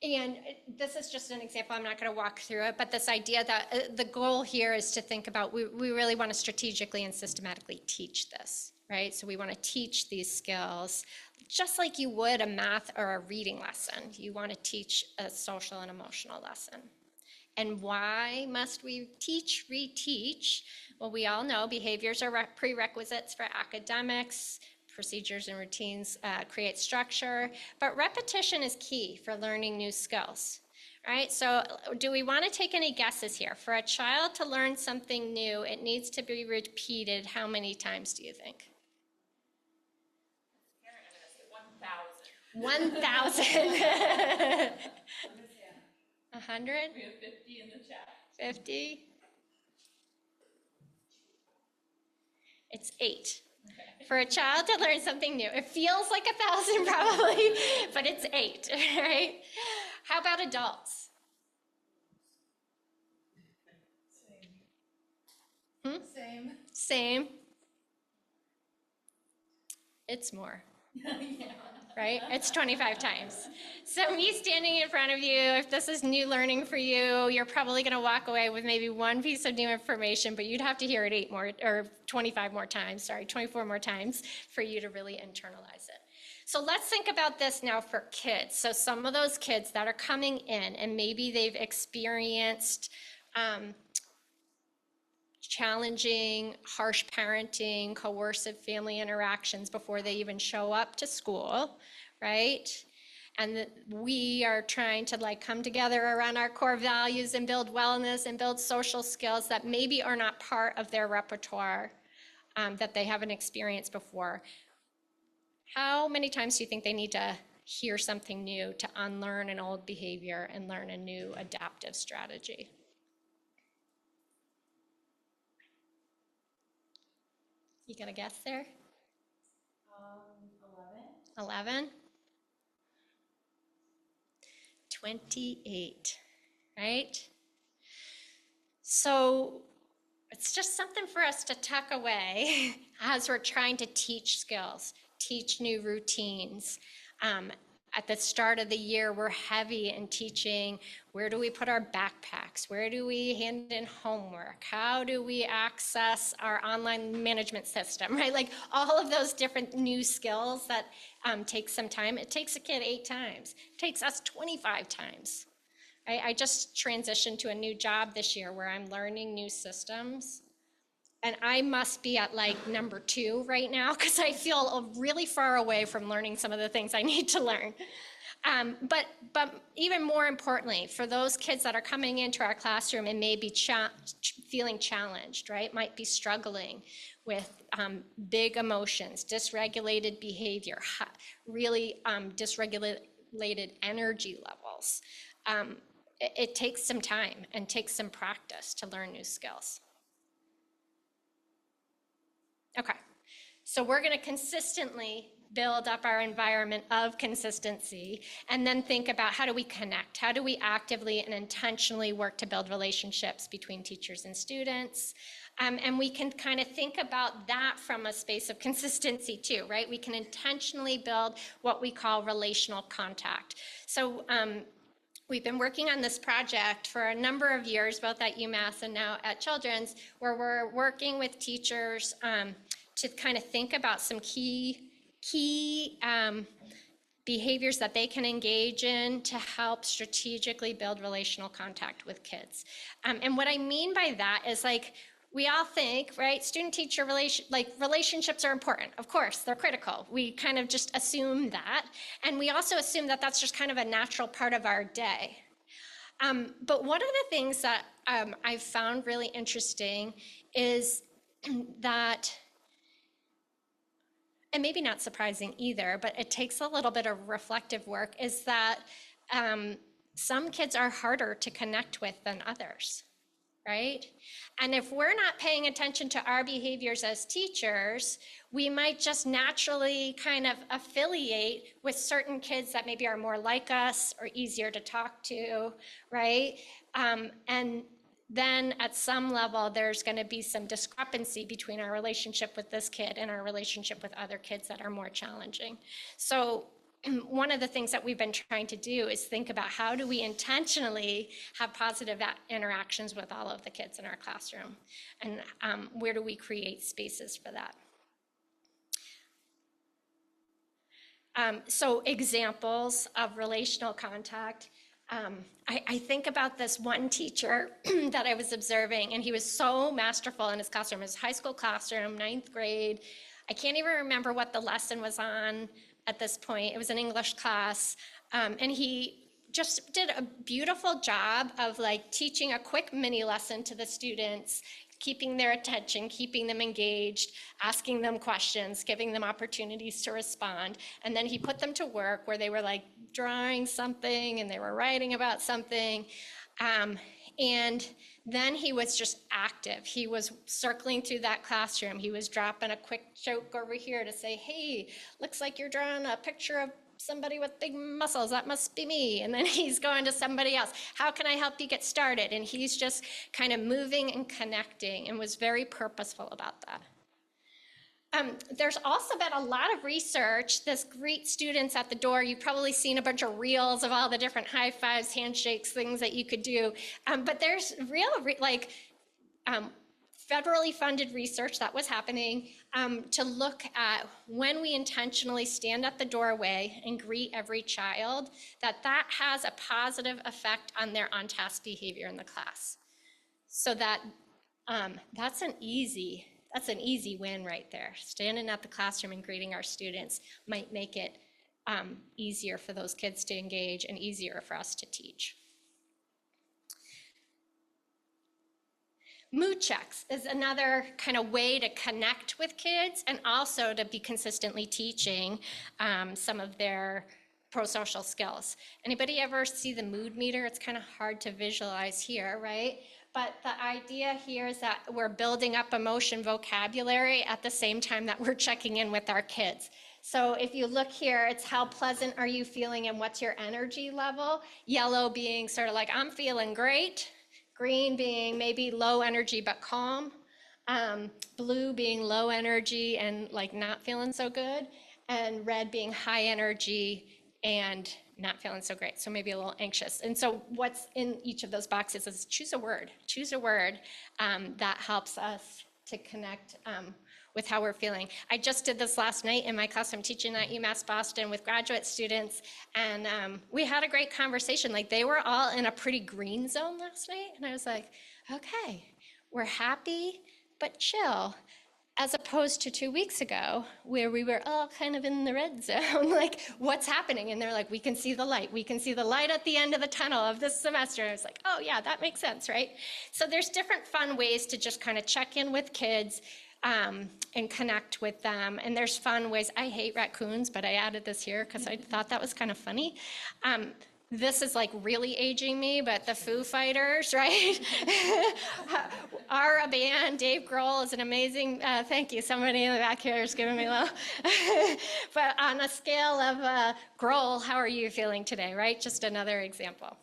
And this is just an example, I'm not going to walk through it, but this idea that the goal here is to think about, we really want to strategically and systematically teach this, right? So we want to teach these skills just like you would a math or a reading lesson. You want to teach a social and emotional lesson. And why must we reteach? Well, we all know behaviors are prerequisites for academics. Procedures and routines create structure, but repetition is key for learning new skills, right? So do we want to take any guesses here? For a child to learn something new, it needs to be repeated how many times do you think? 1,000. 100? We have 50 in the chat. 50? It's 8. For a child to learn something new, it feels like 1,000 probably, but it's 8, right? How about adults? Same. It's more. Right? It's 25 times. So me standing in front of you, if this is new learning for you, you're probably going to walk away with maybe one piece of new information, but you'd have to hear it 8 more, or 25 more times, 24 more times for you to really internalize it. So let's think about this now for kids. So some of those kids that are coming in and maybe they've experienced challenging, harsh parenting, coercive family interactions before they even show up to school, right? And we are trying to come together around our core values and build wellness and build social skills that maybe are not part of their repertoire, that they haven't experienced before. How many times do you think they need to hear something new to unlearn an old behavior and learn a new adaptive strategy? You got a guess there? 11. 11? 28, right? So it's just something for us to tuck away as we're trying to teach skills, teach new routines. At the start of the year, we're heavy in teaching where do we put our backpacks, where do we hand in homework, how do we access our online management system, right? Like all of those different new skills that take some time. It takes a kid 8 times. It takes us 25 times. Right? I just transitioned to a new job this year where I'm learning new systems. And I must be at number 2 right now because I feel really far away from learning some of the things I need to learn. But even more importantly, for those kids that are coming into our classroom and may be feeling challenged, right, might be struggling with big emotions, dysregulated behavior, really dysregulated energy levels, it takes some time and takes some practice to learn new skills. Okay, so we're going to consistently build up our environment of consistency and then think about how do we connect? How do we actively and intentionally work to build relationships between teachers and students? And we can kind of think about that from a space of consistency too, right? We can intentionally build what we call relational contact. So we've been working on this project for a number of years, both at UMass and now at Children's, where we're working with teachers to kind of think about some key behaviors that they can engage in to help strategically build relational contact with kids. And what I mean by that is, like, we all think, right, student-teacher relationships are important. Of course, they're critical. We kind of just assume that. And we also assume that that's just kind of a natural part of our day. But one of the things that I've found really interesting is that, and maybe not surprising either, but it takes a little bit of reflective work, is that some kids are harder to connect with than others, right? And if we're not paying attention to our behaviors as teachers, we might just naturally kind of affiliate with certain kids that maybe are more like us or easier to talk to, right? And then at some level, there's going to be some discrepancy between our relationship with this kid and our relationship with other kids that are more challenging. So one of the things that we've been trying to do is think about how do we intentionally have positive interactions with all of the kids in our classroom, and where do we create spaces for that? So examples of relational contact. I think about this one teacher that I was observing, and he was so masterful in his classroom. His high school classroom, 9th grade. I can't even remember what the lesson was on at this point. It was an English class, and he just did a beautiful job of, like, teaching a quick mini lesson to the students, keeping their attention, keeping them engaged, asking them questions, giving them opportunities to respond. And then he put them to work where they were, like, drawing something and they were writing about something. And then he was just active. He was circling through that classroom. He was dropping a quick joke over here to say, hey, looks like you're drawing a picture of somebody with big muscles, that must be me. And then he's going to somebody else, how can I help you get started? And he's just kind of moving and connecting and was very purposeful about that. There's also been a lot of research. This greet students at the door. You've probably seen a bunch of reels of all the different high fives, handshakes, things that you could do. But there's federally funded research that was happening to look at when we intentionally stand at the doorway and greet every child, that has a positive effect on their on-task behavior in the class. So that's an easy win right there. Standing at the classroom and greeting our students might make it easier for those kids to engage and easier for us to teach. Mood checks is another kind of way to connect with kids and also to be consistently teaching some of their pro-social skills. Anybody ever see the mood meter? It's kind of hard to visualize here, right? But the idea here is that we're building up emotion vocabulary at the same time that we're checking in with our kids. So if you look here, it's how pleasant are you feeling and what's your energy level? Yellow being sort of like, I'm feeling great. Green being maybe low energy but calm. Blue being low energy and, like, not feeling so good. And red being high energy and not feeling so great, so maybe a little anxious. And so what's in each of those boxes is choose a word that helps us to connect with how we're feeling. I just did this last night in my class. I'm teaching at UMass Boston with graduate students, and we had a great conversation. Like, they were all in a pretty green zone last night, and I was like, okay, we're happy but chill. as opposed to 2 weeks ago, where we were all kind of in the red zone, like, what's happening? And they're like, we can see the light. We can see the light at the end of the tunnel of this semester. And it's like, oh yeah, that makes sense, right? So there's different fun ways to just kind of check in with kids and connect with them. And there's fun ways. I hate raccoons, but I added this here because I thought that was kind of funny. This is like really aging me, but the Foo Fighters, right? Are a band. Dave Grohl is an amazing, thank you. Somebody in the back here is giving me love. But on a scale of Grohl, how are you feeling today, right? Just another example.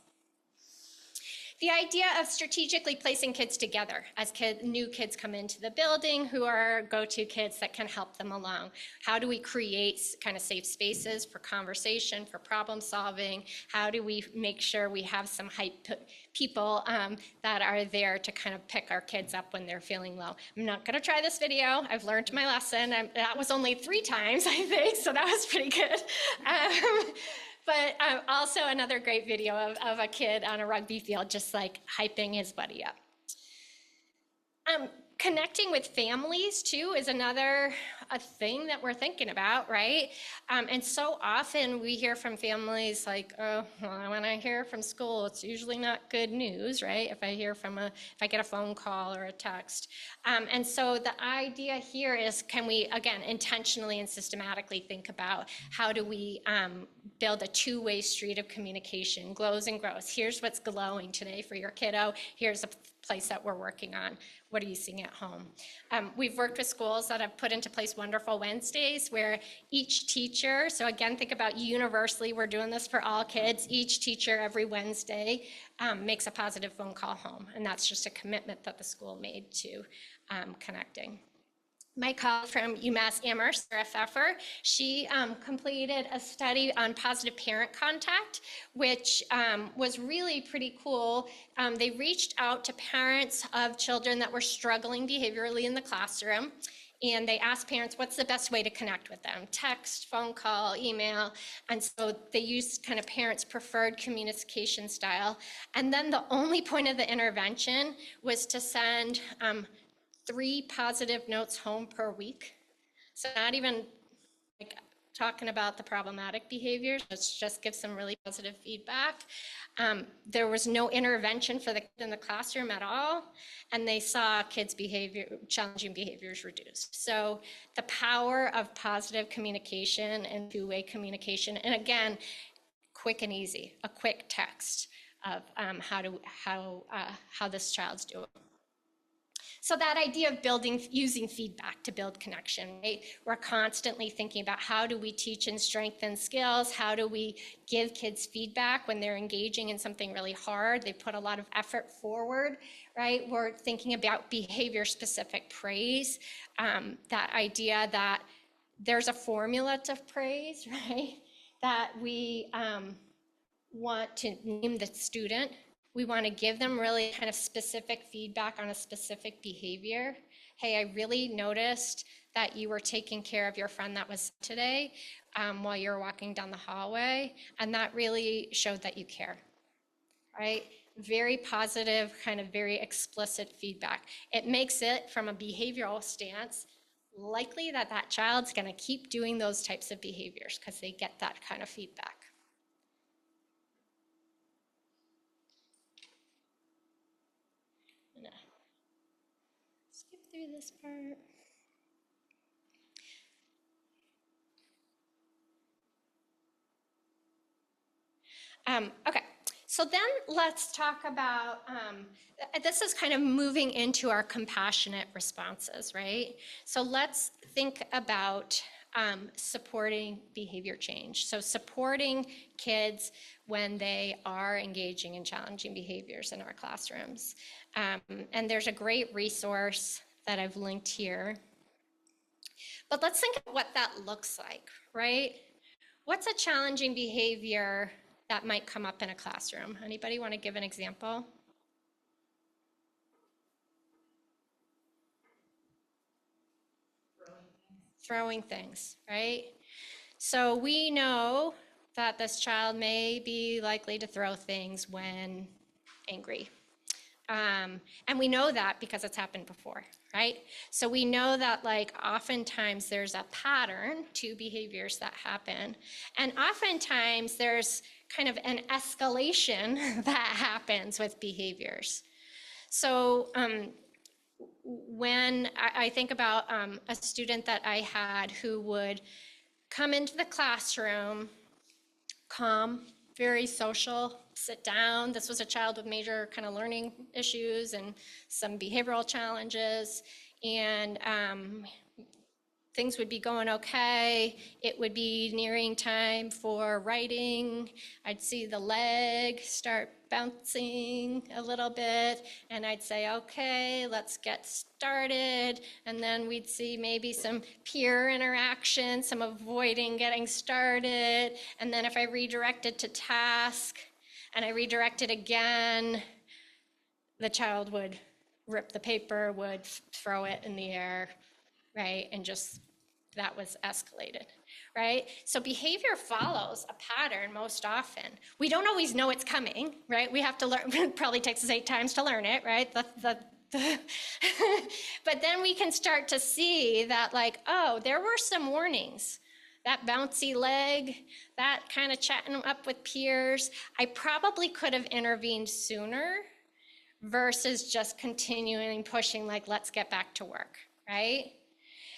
The idea of strategically placing kids together as new kids come into the building who are go-to kids that can help them along. How do we create kind of safe spaces for conversation, for problem solving? How do we make sure we have some hype people that are there to kind of pick our kids up when they're feeling low? I'm not gonna try this video. I've learned my lesson. That was only 3 times, I think, so that was pretty good. But also another great video of a kid on a rugby field just like hyping his buddy up. Connecting with families too is another thing that we're thinking about, right? And so often we hear from families like, oh, well, when I hear from school, it's usually not good news, right? If I get a phone call or a text. And so the idea here is, can we, again, intentionally and systematically think about how do we build a two-way street of communication, glows and grows. Here's what's glowing today for your kiddo. Here's a place that we're working on. What are you seeing at home? We've worked with schools that have put into place Wonderful Wednesdays where each teacher, so again, think about universally, we're doing this for all kids, each teacher every Wednesday makes a positive phone call home. And that's just a commitment that the school made to connecting. My colleague from UMass Amherst, Sara Pfeffer, she completed a study on positive parent contact, which was really pretty cool. They reached out to parents of children that were struggling behaviorally in the classroom, and they asked parents, what's the best way to connect with them? Text, phone call, email, and so they used kind of parents' preferred communication style. And then the only point of the intervention was to send 3 positive notes home per week. So not even like talking about the problematic behaviors, let's just give some really positive feedback. There was no intervention for the kid in the classroom at all, and they saw kids' challenging behaviors reduced. So the power of positive communication and two-way communication, and again, quick and easy, a quick text of how this child's doing. So that idea of using feedback to build connection, right? We're constantly thinking about how do we teach and strengthen skills? How do we give kids feedback when they're engaging in something really hard? They put a lot of effort forward, right? We're thinking about behavior-specific praise, that idea that there's a formula to praise, right? That we want to name the student. We want to give them really kind of specific feedback on a specific behavior. Hey, I really noticed that you were taking care of your friend that was today while you were walking down the hallway, and that really showed that you care, right? Very positive, kind of very explicit feedback. It makes it, from a behavioral stance, likely that that child's going to keep doing those types of behaviors because they get that kind of feedback. Skip through this part. Okay, so then let's talk about, this is kind of moving into our compassionate responses, right? So let's think about supporting behavior change. So supporting kids when they are engaging in challenging behaviors in our classrooms. And there's a great resource that I've linked here. But let's think of what that looks like, right? What's a challenging behavior that might come up in a classroom? Anybody want to give an example? Throwing things, right? So we know that this child may be likely to throw things when angry. And we know that because it's happened before, right? So we know that like oftentimes there's a pattern to behaviors that happen. And oftentimes there's kind of an escalation that happens with behaviors. So when I think about a student that I had who would come into the classroom, calm, very social, sit down. This was a child with major kind of learning issues and some behavioral challenges. And things would be going okay. It would be nearing time for writing. I'd see the leg start bouncing a little bit, and I'd say, okay, let's get started. And then we'd see maybe some peer interaction, some avoiding getting started. And then if I redirected to task and I redirected again, the child would rip the paper, would throw it in the air, right? And just, that was escalated, right? So behavior follows a pattern most often. We don't always know it's coming, right? We have to learn, it probably takes us 8 times to learn it, right? But then we can start to see that like, oh, there were some warnings. That bouncy leg, that kind of chatting up with peers. I probably could have intervened sooner versus just continuing pushing like, let's get back to work, right?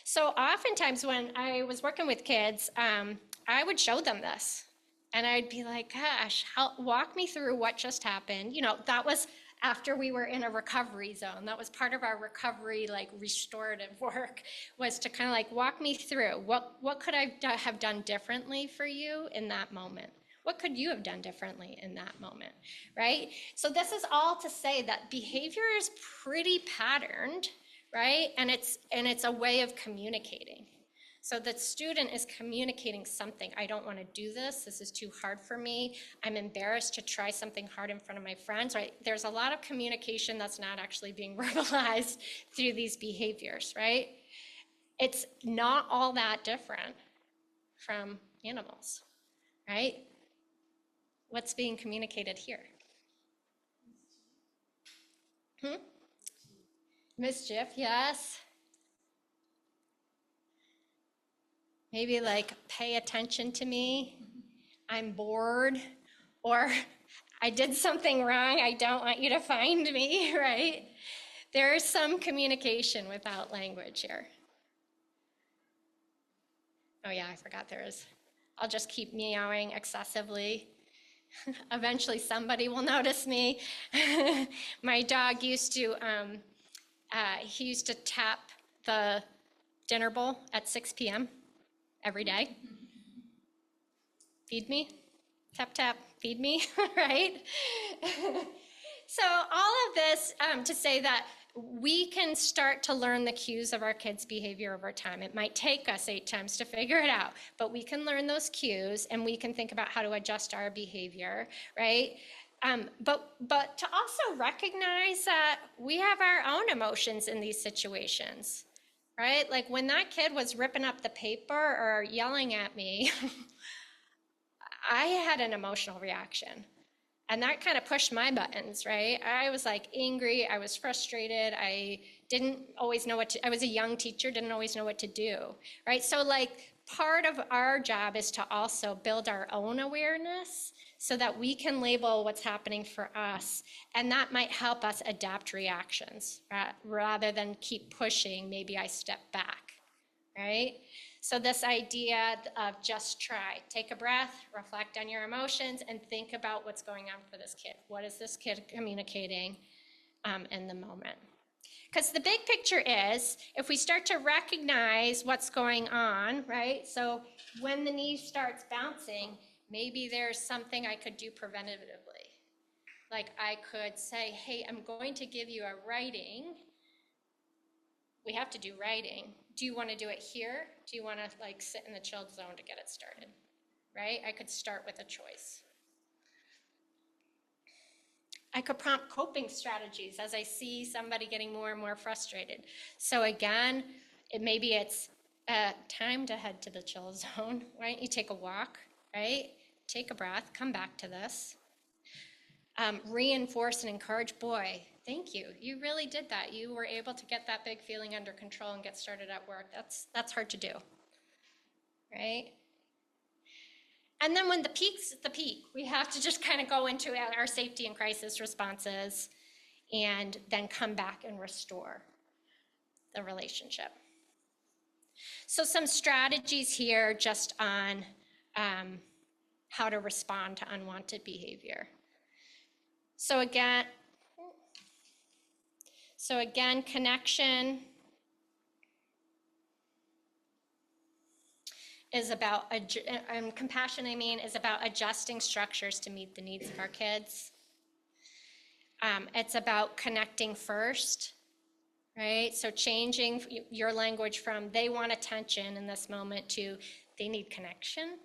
So oftentimes when I was working with kids, I would show them this. And I'd be like, gosh, walk me through what just happened. You know, that was after we were in a recovery zone. That was part of our recovery, like restorative work, was to kind of like walk me through what could I have done differently for you in that moment? What could you have done differently in that moment, right? So this is all to say that behavior is pretty patterned, right? And it's a way of communicating. So the student is communicating something. I don't want to do this. This is too hard for me. I'm embarrassed to try something hard in front of my friends, right? There's a lot of communication that's not actually being verbalized through these behaviors, right? It's not all that different from animals, right? What's being communicated here? Mischief, yes. Maybe like pay attention to me. I'm bored. Or I did something wrong. I don't want you to find me, right? There is some communication without language here. Oh yeah, I forgot there is. I'll just keep meowing excessively. Eventually somebody will notice me. My dog used to, he used to tap the dinner bowl at 6 p.m. every day. Feed me, tap, tap, feed me, right? So all of this to say that we can start to learn the cues of our kids' behavior over time. It might take us 8 times to figure it out, but we can learn those cues and we can think about how to adjust our behavior, right? But to also recognize that we have our own emotions in these situations, right? Like when that kid was ripping up the paper or yelling at me, I had an emotional reaction. And that kind of pushed my buttons, right? I was like angry, I was frustrated, I didn't always know what to, I was a young teacher, didn't always know what to do, right? So like part of our job is to also build our own awareness so that we can label what's happening for us. And that might help us adapt reactions rather than keep pushing, maybe I step back, right? So this idea of just try, take a breath, reflect on your emotions, and think about what's going on for this kid. What is this kid communicating in the moment? Because the big picture is, if we start to recognize what's going on, right? So when the knee starts bouncing, maybe there's something I could do preventatively. Like I could say, hey, I'm going to give you a writing. We have to do writing. Do you want to do it here? Do you want to like sit in the chill zone to get it started, right? I could start with a choice. I could prompt coping strategies as I see somebody getting more and more frustrated. So again, maybe it's time to head to the chill zone. Why don't you take a walk, right? Take a breath, come back to this. Reinforce and encourage. Boy, thank you. You really did that. You were able to get that big feeling under control and get started at work. That's hard to do, right? And then when the peak's the peak, we have to just kind of go into our safety and crisis responses and then come back and restore the relationship. So some strategies here just on how to respond to unwanted behavior. So again, connection is about, compassion, is about adjusting structures to meet the needs of our kids. It's about connecting first, right? So changing your language from they want attention in this moment to they need connection.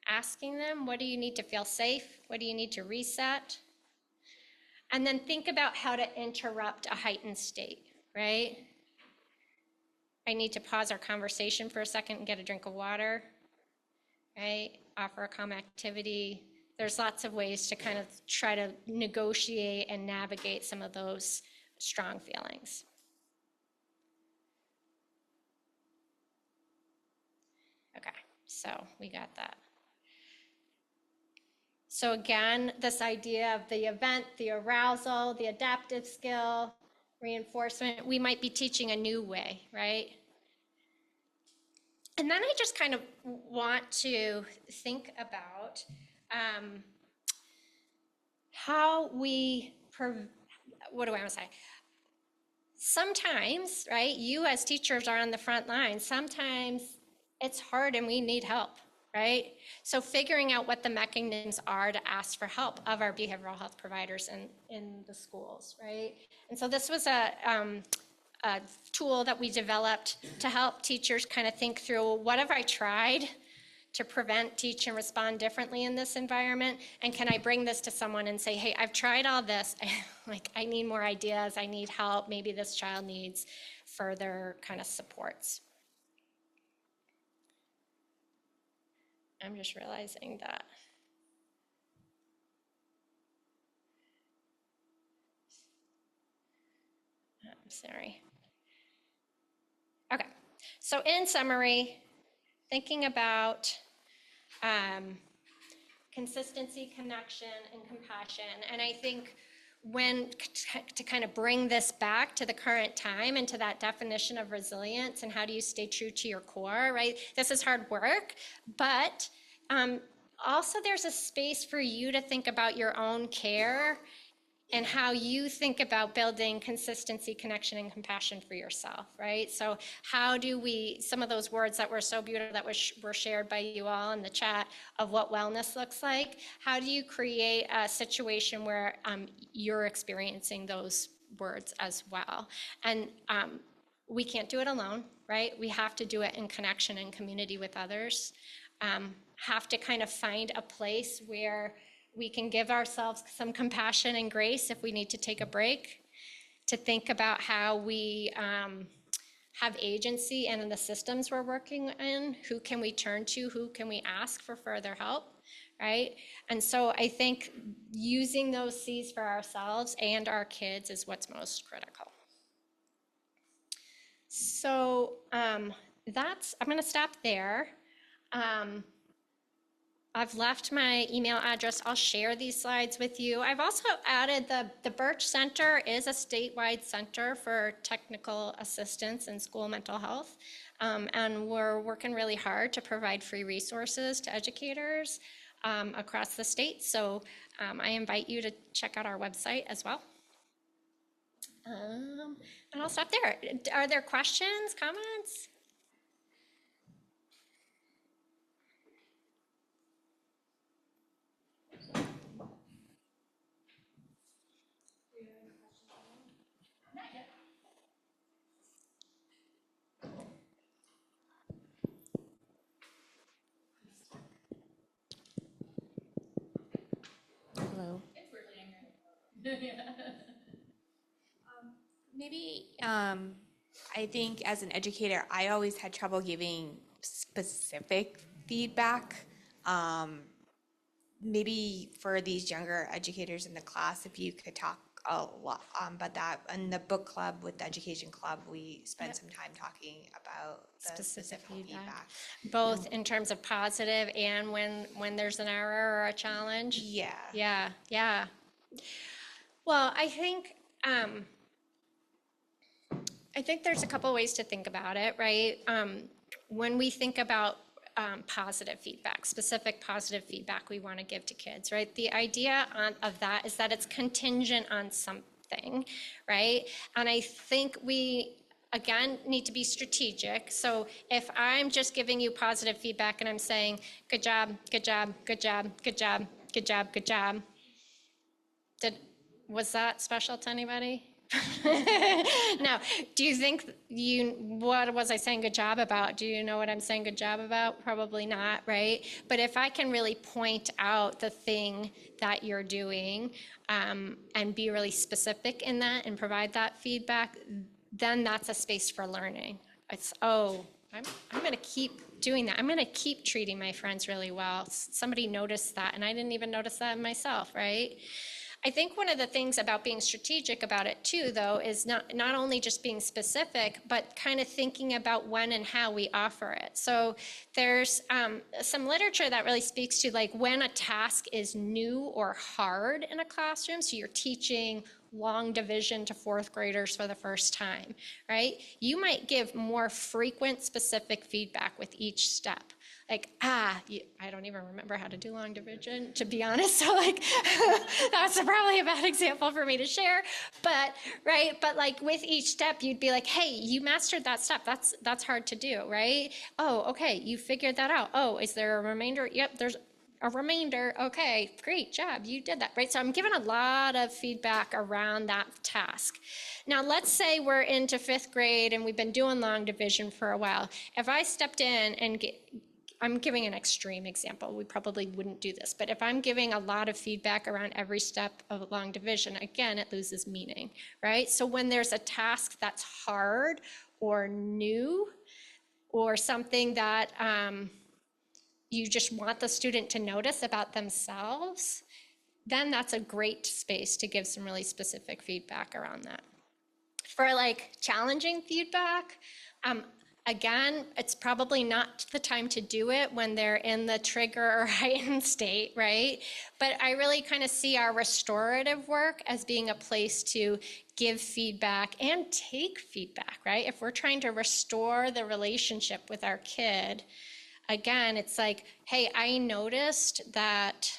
Asking them, what do you need to feel safe? What do you need to reset? And then think about how to interrupt a heightened state, right? I need to pause our conversation for a second and get a drink of water, right? Offer a calm activity. There's lots of ways to kind of try to negotiate and navigate some of those strong feelings. Okay, so we got that. So again, this idea of the event, the arousal, the adaptive skill, reinforcement, we might be teaching a new way, right? And then I just kind of want to think about how we, what do I want to say? Sometimes, right, you as teachers are on the front line. Sometimes it's hard and we need help, right? So figuring out what the mechanisms are to ask for help of our behavioral health providers in the schools, right? And so this was a tool that we developed to help teachers kind of think through, what have I tried to prevent, teach, and respond differently in this environment? And can I bring this to someone and say, hey, I've tried all this. Like, I need more ideas. I need help. Maybe this child needs further kind of supports. I'm just realizing that. I'm sorry. Okay, so in summary, thinking about consistency, connection, and compassion. And I think when to kind of bring this back to the current time and to that definition of resilience and how do you stay true to your core, right? This is hard work, but also there's a space for you to think about your own care and how you think about building consistency, connection, and compassion for yourself, right? So how do we, some of those words that were so beautiful that were shared by you all in the chat of what wellness looks like, how do you create a situation where you're experiencing those words as well? And we can't do it alone, right? We have to do it in connection and community with others. Have to kind of find a place where we can give ourselves some compassion and grace if we need to take a break, to think about how we have agency and in the systems we're working in. Who can we turn to? Who can we ask for further help, right? And so I think using those C's for ourselves and our kids is what's most critical. So I'm going to stop there. I've left my email address. I'll share these slides with you. I've also added the Birch Center is a statewide center for technical assistance in school mental health. And we're working really hard to provide free resources to educators across the state. So I invite you to check out our website as well. And I'll stop there. Are there questions, comments? Hello. It's really angry. Maybe I think as an educator, I always had trouble giving specific feedback. maybe for these younger educators in the class, if you could talk a lot about that. In the book club with the education club, we spent some time talking about the Specific specific feedback. feedback. Both in terms of positive and when there's an error or a challenge? Yeah. Yeah, yeah. Well, I think there's a couple ways to think about it, right? When we think about positive feedback, specific positive feedback we want to give to kids, right? The idea of that is that it's contingent on something, right? And I think we, again, need to be strategic. So if I'm just giving you positive feedback and I'm saying, good job, good job, good job, good job, good job, good job, was that special to anybody? No. Do you think what was I saying good job about? Do you know what I'm saying good job about? Probably not, right? But if I can really point out the thing that you're doing and be really specific in that and provide that feedback, then that's a space for learning. It's, oh, I'm going to keep doing that. I'm going to keep treating my friends really well. Somebody noticed that, and I didn't even notice that in myself, right? I think one of the things about being strategic about it too, though, is not only just being specific, but kind of thinking about when and how we offer it. So there's some literature that really speaks to like when a task is new or hard in a classroom. So you're teaching long division to fourth graders for the first time, right? You might give more frequent specific feedback with each step. Like, I don't even remember how to do long division, to be honest. So like, that's probably a bad example for me to share. But, right, but like with each step, you'd be like, hey, you mastered that step. That's hard to do, right? Oh, okay, you figured that out. Oh, is there a remainder? Yep, there's a remainder. Okay, great job, you did that, right? So I'm giving a lot of feedback around that task. Now, let's say we're into fifth grade and we've been doing long division for a while. If I stepped in and I'm giving an extreme example. We probably wouldn't do this, but if I'm giving a lot of feedback around every step of long division, again, it loses meaning, right? So when there's a task that's hard or new or something that you just want the student to notice about themselves, then that's a great space to give some really specific feedback around that. For like challenging feedback, again, it's probably not the time to do it when they're in the trigger or heightened state, right? But I really kind of see our restorative work as being a place to give feedback and take feedback, right? If we're trying to restore the relationship with our kid, again, it's like, hey, I noticed that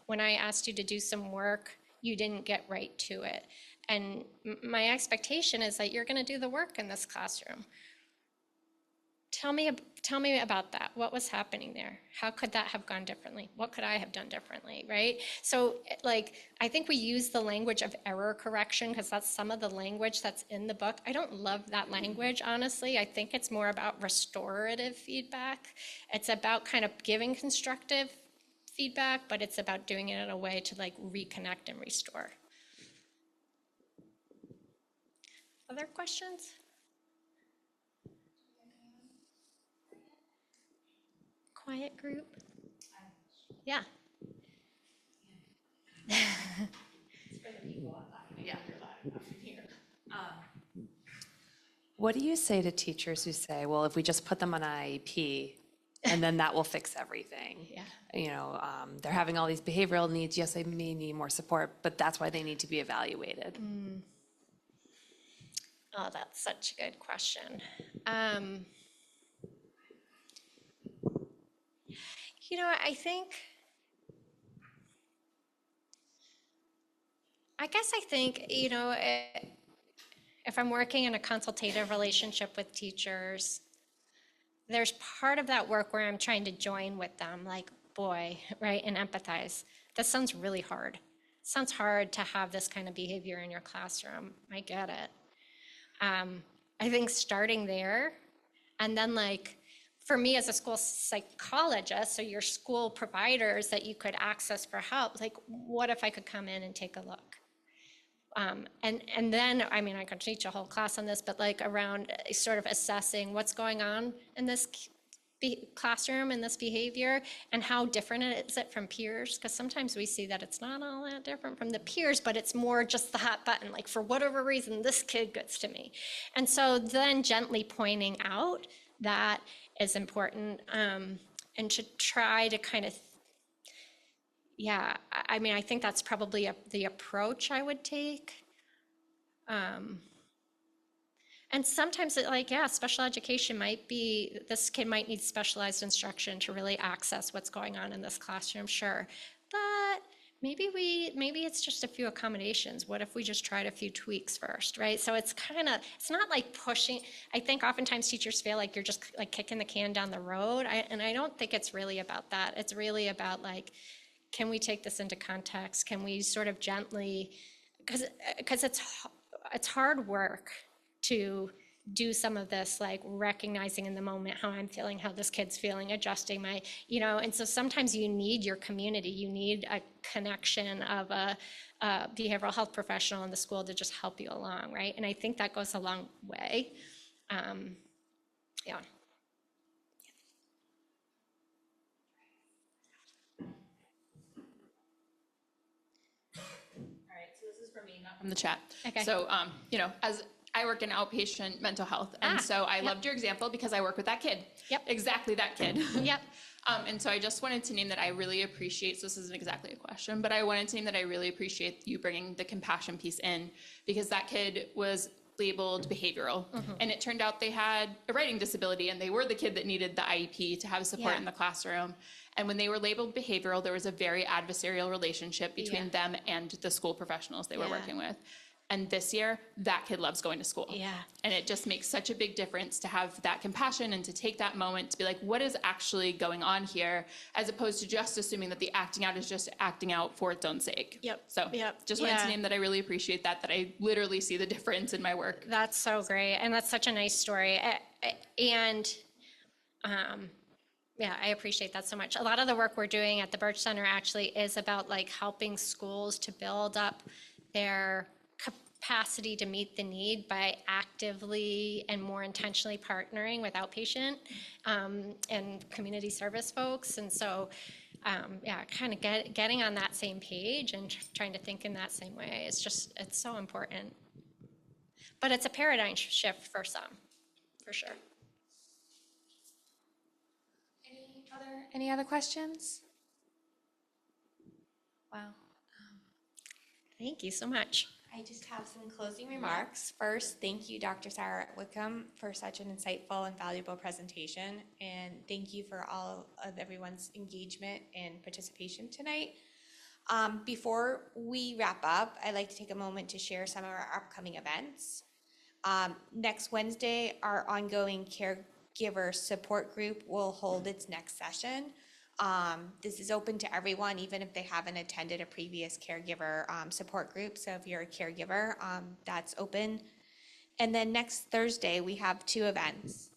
when I asked you to do some work, you didn't get right to it. And my expectation is that you're going to do the work in this classroom. Tell me about that. What was happening there? How could that have gone differently? What could I have done differently, right? So like, I think we use the language of error correction because that's some of the language that's in the book. I don't love that language, honestly. I think it's more about restorative feedback. It's about kind of giving constructive feedback, but it's about doing it in a way to like reconnect and restore. Other questions? Quiet group? Yeah. What do you say to teachers who say, well, if we just put them on IEP, and then that will fix everything? Yeah. You know, they're having all these behavioral needs. Yes, they may need more support, but that's why they need to be evaluated. Oh, that's such a good question. You know, I think, you know, if I'm working in a consultative relationship with teachers, there's part of that work where I'm trying to join with them, like, boy, right, and empathize. That sounds really hard. It sounds hard to have this kind of behavior in your classroom. I get it. I think starting there, and then like, for me as a school psychologist, so your school providers that you could access for help, like, what if I could come in and take a look? And then, I mean, I could teach a whole class on this, but like around sort of assessing what's going on in this classroom and this behavior, and how different is it from peers? Because sometimes we see that it's not all that different from the peers, but it's more just the hot button, like for whatever reason, this kid gets to me. And so then gently pointing out that is important, and to try to kind of, yeah, I mean, I think that's probably the approach I would take. And sometimes special education might be, this kid might need specialized instruction to really access what's going on in this classroom, sure. But maybe it's just a few accommodations. What if we just tried a few tweaks first, right? So it's not like pushing. I think oftentimes teachers feel like you're just like kicking the can down the road. And I don't think it's really about that. It's really about like, can we take this into context? Can we sort of gently, because it's hard work to do some of this, like recognizing in the moment how I'm feeling, how this kid's feeling, adjusting my, and so sometimes you need your community, you need a connection of a behavioral health professional in the school to just help you along, right? And I think that goes a long way. Yeah. All right, so this is for me, not from the chat. Okay. So, as I work in outpatient mental health, and so I loved your example because I work with that kid. Yep. Exactly that kid. Yep. And so I just wanted to name that I really appreciate, so this isn't exactly a question, but I wanted to name that I really appreciate you bringing the compassion piece in, because that kid was labeled behavioral, and it turned out they had a writing disability, and they were the kid that needed the IEP to have support in the classroom. And when they were labeled behavioral, there was a very adversarial relationship between them and the school professionals they were working with. And this year, that kid loves going to school. Yeah. And it just makes such a big difference to have that compassion and to take that moment to be like, what is actually going on here? As opposed to just assuming that the acting out is just acting out for its own sake. Yep. So just wanted to name that I really appreciate that I literally see the difference in my work. That's so great. And that's such a nice story. And yeah, I appreciate that so much. A lot of the work we're doing at the Birch Center actually is about like helping schools to build up their capacity to meet the need by actively and more intentionally partnering with outpatient and community service folks. And so, kind of getting on that same page and trying to think in that same way is just, it's so important. But it's a paradigm shift for some, for sure. Any other questions? Wow. Thank you so much. I just have some closing remarks. First, thank you, Dr. Sara Whitcomb, for such an insightful and valuable presentation. And thank you for all of everyone's engagement and participation tonight. Before we wrap up, I'd like to take a moment to share some of our upcoming events. Next Wednesday, our ongoing caregiver support group will hold its next session. This is open to everyone, even if they haven't attended a previous caregiver support group. So if you're a caregiver, that's open. And then next Thursday, we have 2 events.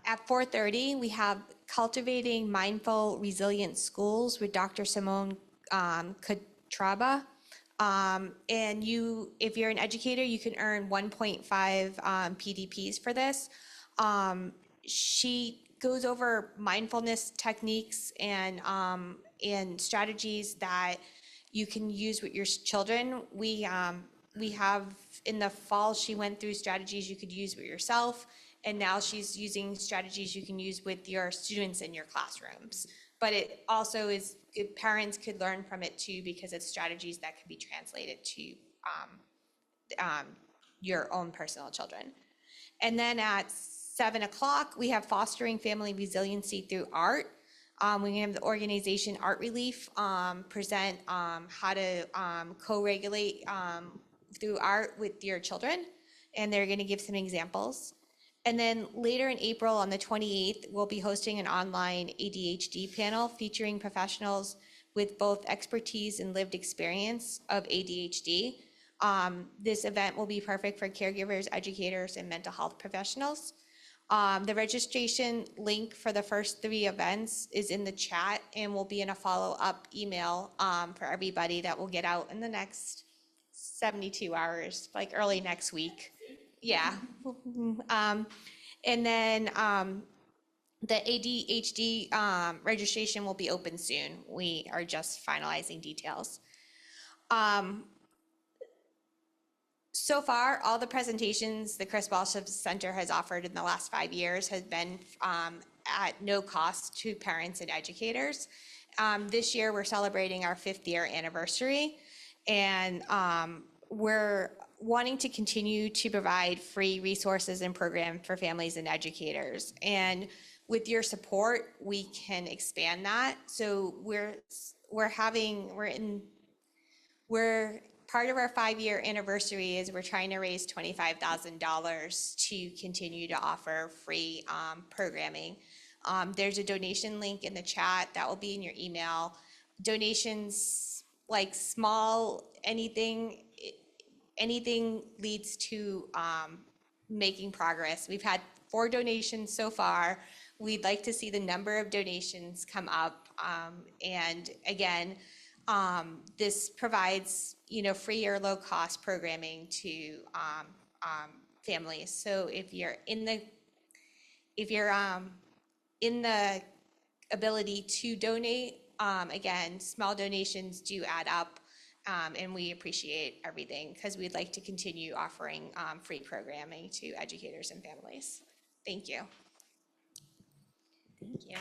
At 4:30, we have Cultivating Mindful Resilient Schools with Dr. Simone Kutraba. And if you're an educator, you can earn 1.5 PDPs for this. She goes over mindfulness techniques and strategies that you can use with your children. We have, in the fall, she went through strategies you could use with yourself, and now she's using strategies you can use with your students in your classrooms. But it also is good, parents could learn from it too, because it's strategies that can be translated to your own personal children. And then at 7 o'clock, we have Fostering Family Resiliency Through Art. We have the organization Art Relief present how to co-regulate through art with your children, and they're gonna give some examples. And then later in April, on the 28th, we'll be hosting an online ADHD panel featuring professionals with both expertise and lived experience of ADHD. This event will be perfect for caregivers, educators, and mental health professionals. The registration link for the first 3 events is in the chat and will be in a follow-up email for everybody that will get out in the next 72 hours, like early next week. Yeah. And then the ADHD registration will be open soon. We are just finalizing details. So far, all the presentations the Chris Walsh Center has offered in the last 5 years has been at no cost to parents and educators. This year, we're celebrating our 5th year anniversary, and we're wanting to continue to provide free resources and programs for families and educators. And with your support, we can expand that. So we're part of our 5-year anniversary is we're trying to raise $25,000 to continue to offer free programming. There's a donation link in the chat that will be in your email. Donations, like small, anything leads to making progress. We've had 4 donations so far. We'd like to see the number of donations come up. And again, this provides, free or low cost programming to families. So if you're in the ability to donate, again, small donations do add up. And we appreciate everything because we'd like to continue offering free programming to educators and families. Thank you. Thank you.